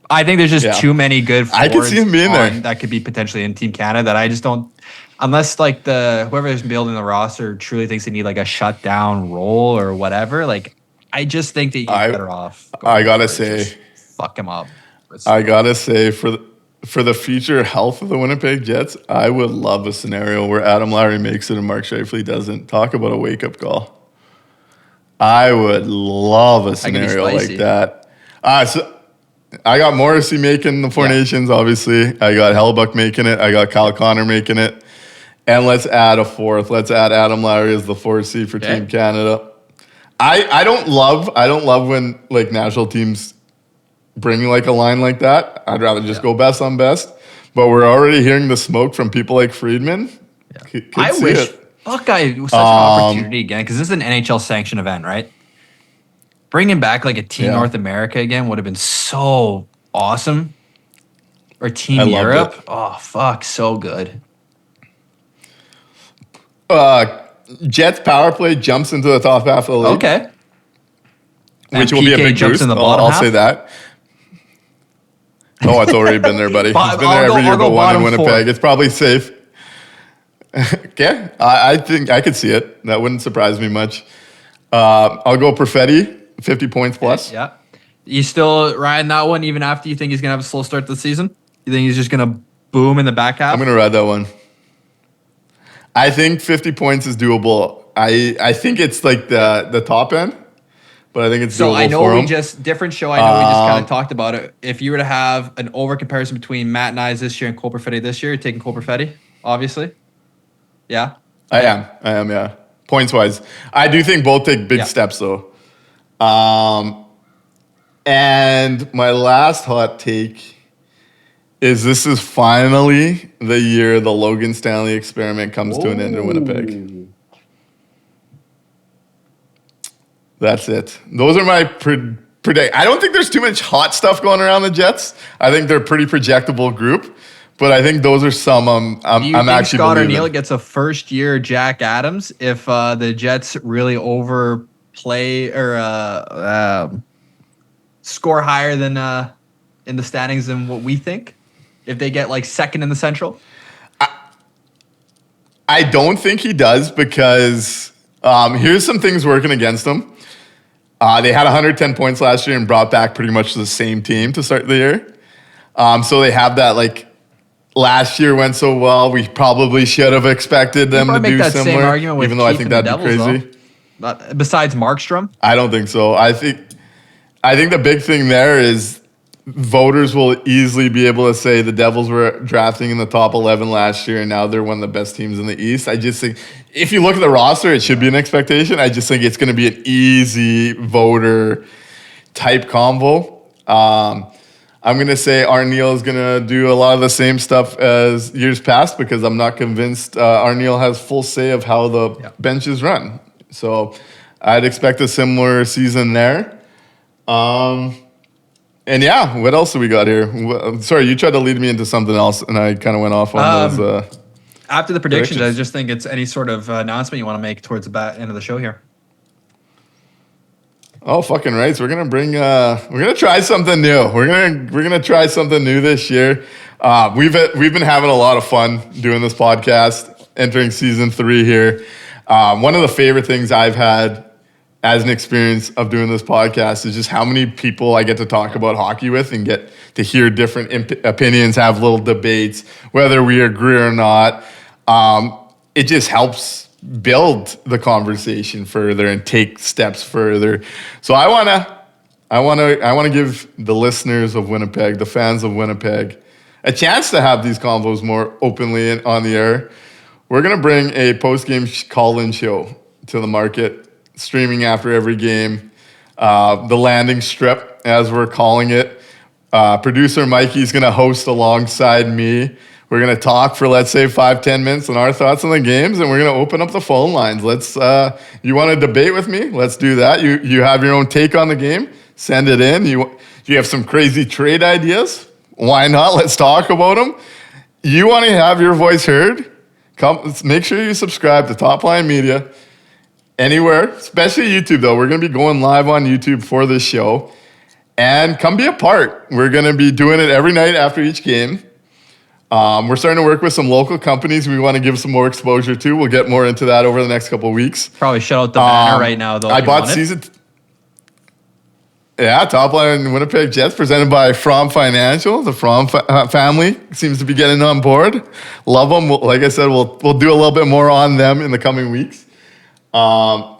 Speaker 3: I think there's just too many good forwards
Speaker 2: I can see him being there.
Speaker 3: That could be potentially in Team Canada that I just don't, unless like whoever is building the roster truly thinks they need like a shutdown role or whatever. Like, I just think that you're better off.
Speaker 2: I gotta say,
Speaker 3: fuck him up.
Speaker 2: I gotta say, for the future health of the Winnipeg Jets, I would love a scenario where Adam Lowry makes it and Mark Scheifele doesn't. Talk about a wake-up call. I would love a scenario like that. So I got Morrissey making the Four Nations, obviously. I got Hellebuyck making it. I got Kyle Connor making it. And let's add a fourth. Let's add Adam Lowry as the 4C for Team Canada. I don't love when like national teams bring like a line like that. I'd rather just go best on best. But we're already hearing the smoke from people like Friedman.
Speaker 3: Yeah. I wish Buckeye was such an opportunity again, because this is an NHL sanctioned event, right? Bringing back like a Team North America again would have been so awesome. Or Team Europe. Oh, fuck, so good.
Speaker 2: Jets power play jumps into the top half of the league.
Speaker 3: Okay.
Speaker 2: Which will be a big boost.
Speaker 3: In the bottom
Speaker 2: I'll say that. Oh, it's already been there, buddy. It's been there every year but one in Winnipeg. 4. It's probably safe. Okay, I think I could see it. That wouldn't surprise me much. I'll go Perfetti, 50 points plus.
Speaker 3: Yeah. You still riding that one even after you think he's going to have a slow start to the season? You think he's just going to boom in the back half?
Speaker 2: I'm going to ride that one. I think 50 points is doable. I think it's like the top end, but I think it's doable.
Speaker 3: So I know
Speaker 2: for
Speaker 3: we
Speaker 2: him.
Speaker 3: different show. I know we just kind of talked about it. If you were to have an over comparison between Matt and I this year and Cole Perfetti this year, you're taking Cole Perfetti, obviously. Yeah.
Speaker 2: I am. Yeah. Points wise, I do think both take big steps though. And my last hot take is this is finally the year the Logan Stanley experiment comes to an end in Winnipeg. That's it. Those are my predict. I don't think there's too much hot stuff going around the Jets. I think they're a pretty projectable group, but I think those are some I'm actually
Speaker 3: Scott
Speaker 2: believing.
Speaker 3: Arniel gets a first-year Jack Adams if the Jets really overplay or score higher than in the standings than what we think? If they get like second in the Central?
Speaker 2: I don't think he does because here's some things working against them. They had 110 points last year and brought back pretty much the same team to start the year. So they have that like last year went so well. We probably should have expected them to do similar. Same argument with even though Keith I think that'd be crazy.
Speaker 3: But besides Markstrom?
Speaker 2: I don't think so. I think the big thing there is voters will easily be able to say the Devils were drafting in the top 11 last year and now they're one of the best teams in the East. I just think if you look at the roster, it should be an expectation. I just think it's going to be an easy voter type convo. I'm going to say Arniel is going to do a lot of the same stuff as years past because I'm not convinced Arniel has full say of how the bench is run. So I'd expect a similar season there. And yeah, what else do we got here? Sorry, you tried to lead me into something else, and I kind of went off on those.
Speaker 3: After the predictions, I just think it's any sort of announcement you want to make towards the end of the show here.
Speaker 2: Oh, fucking right! So we're gonna bring. We're gonna try something new. We're gonna try something new this year. We've been having a lot of fun doing this podcast, entering season 3 here. One of the favorite things I've had as an experience of doing this podcast is just how many people I get to talk about hockey with and get to hear different opinions, have little debates, whether we agree or not. It just helps build the conversation further and take steps further. So I want to give the listeners of Winnipeg, the fans of Winnipeg, a chance to have these convos more openly and on the air. We're going to bring a post-game call-in show to the market, streaming after every game, the landing strip, as we're calling it. Producer Mikey's going to host alongside me. We're going to talk for, let's say, 5-10 minutes on our thoughts on the games, and we're going to open up the phone lines. You want to debate with me? Let's do that. You have your own take on the game. Send it in. You have some crazy trade ideas? Why not? Let's talk about them. You want to have your voice heard? Make sure you subscribe to Top Line Media. Anywhere, especially YouTube, though. We're going to be going live on YouTube for this show. And come be a part. We're going to be doing it every night after each game. We're starting to work with some local companies we want to give some more exposure to. We'll get more into that over the next couple of weeks.
Speaker 3: Probably shout out the banner right now, though.
Speaker 2: I bought season... Top Line Winnipeg Jets presented by Fromm Financial. The Fromm family seems to be getting on board. Love them. Like I said, we'll do a little bit more on them in the coming weeks. And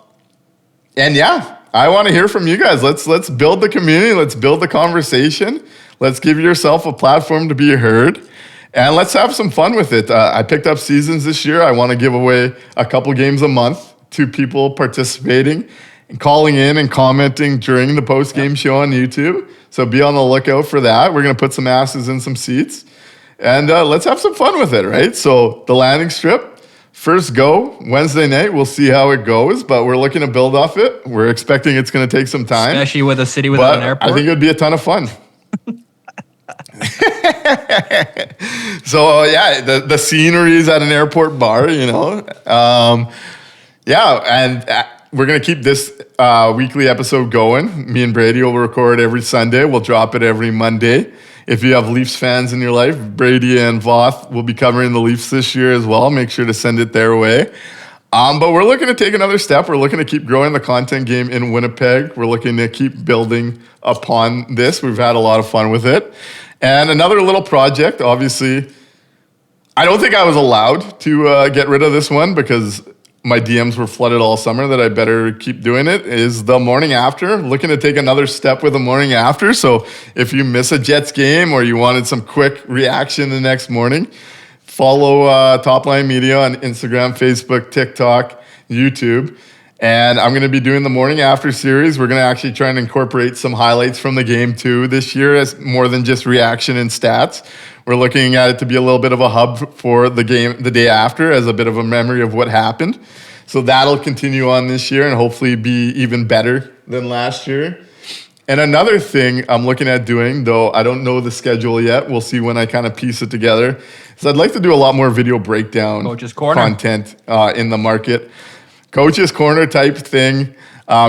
Speaker 2: yeah, I want to hear from you guys. Let's build the community. Let's build the conversation. Let's give yourself a platform to be heard. And let's have some fun with it. I picked up seasons this year. I want to give away a couple games a month to people participating and calling in and commenting during the post-game show on YouTube. So be on the lookout for that. We're going to put some asses in some seats. And let's have some fun with it, right? So the landing strip. First go, Wednesday night. We'll see how it goes, but we're looking to build off it. We're expecting it's going to take some time.
Speaker 3: Especially with a city without an airport.
Speaker 2: I think it would be a ton of fun. So, yeah, the scenery's at an airport bar, you know. And we're going to keep this weekly episode going. Me and Brady will record every Sunday. We'll drop it every Monday. If you have Leafs fans in your life, Brady and Voth will be covering the Leafs this year as well. Make sure to send it their way. But we're looking to take another step. We're looking to keep growing the content game in Winnipeg. We're looking to keep building upon this. We've had a lot of fun with it. And another little project, obviously, I don't think I was allowed to get rid of this one because my DMs were flooded all summer that I better keep doing it, is the morning after. Looking to take another step with the morning after. So if you miss a Jets game or you wanted some quick reaction the next morning, follow Top Line Media on Instagram, Facebook, TikTok, YouTube. And I'm going to be doing the morning after series. We're going to actually try and incorporate some highlights from the game too this year as more than just reaction and stats. We're looking at it to be a little bit of a hub for the game the day after as a bit of a memory of what happened. So that'll continue on this year and hopefully be even better than last year. And another thing I'm looking at doing, though I don't know the schedule yet, we'll see when I kind of piece it together, is I'd like to do a lot more video breakdown
Speaker 3: Coach's Corner
Speaker 2: content in the market. Coach's Corner type thing,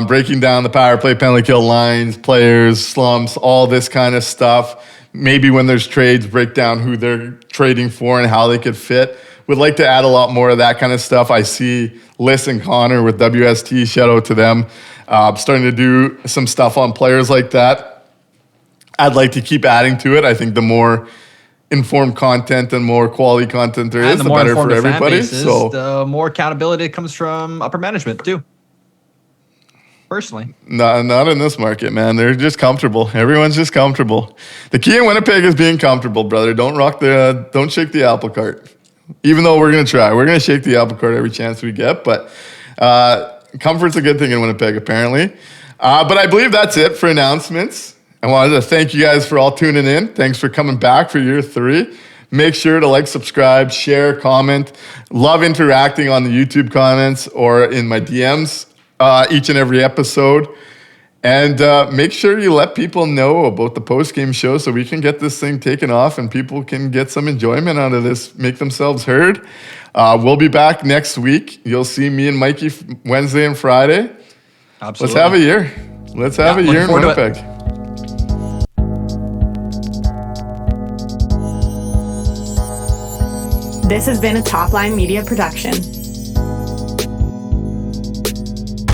Speaker 2: breaking down the power play, penalty kill lines, players, slumps, all this kind of stuff. Maybe when there's trades, break down who they're trading for and how they could fit. Would like to add a lot more of that kind of stuff. I see Liz and Connor with WST, shout out to them, starting to do some stuff on players like that. I'd like to keep adding to it. I think the more informed content and more quality content there is, the better for everybody. So
Speaker 3: the more accountability comes from upper management too. Personally,
Speaker 2: not in this market, man. They're just comfortable. Everyone's just comfortable. The key in Winnipeg is being comfortable, brother. Don't shake the apple cart. Even though we're gonna try, we're gonna shake the apple cart every chance we get. But comfort's a good thing in Winnipeg, apparently. But I believe that's it for announcements. I wanted to thank you guys for all tuning in. Thanks for coming back for year 3. Make sure to like, subscribe, share, comment. Love interacting on the YouTube comments or in my DMs each and every episode. And make sure you let people know about the post-game show so we can get this thing taken off and people can get some enjoyment out of this, make themselves heard. We'll be back next week. You'll see me and Mikey Wednesday and Friday.
Speaker 3: Absolutely.
Speaker 2: Let's have a year. Let's have a year in Winnipeg.
Speaker 1: This has been a Top Line Media production.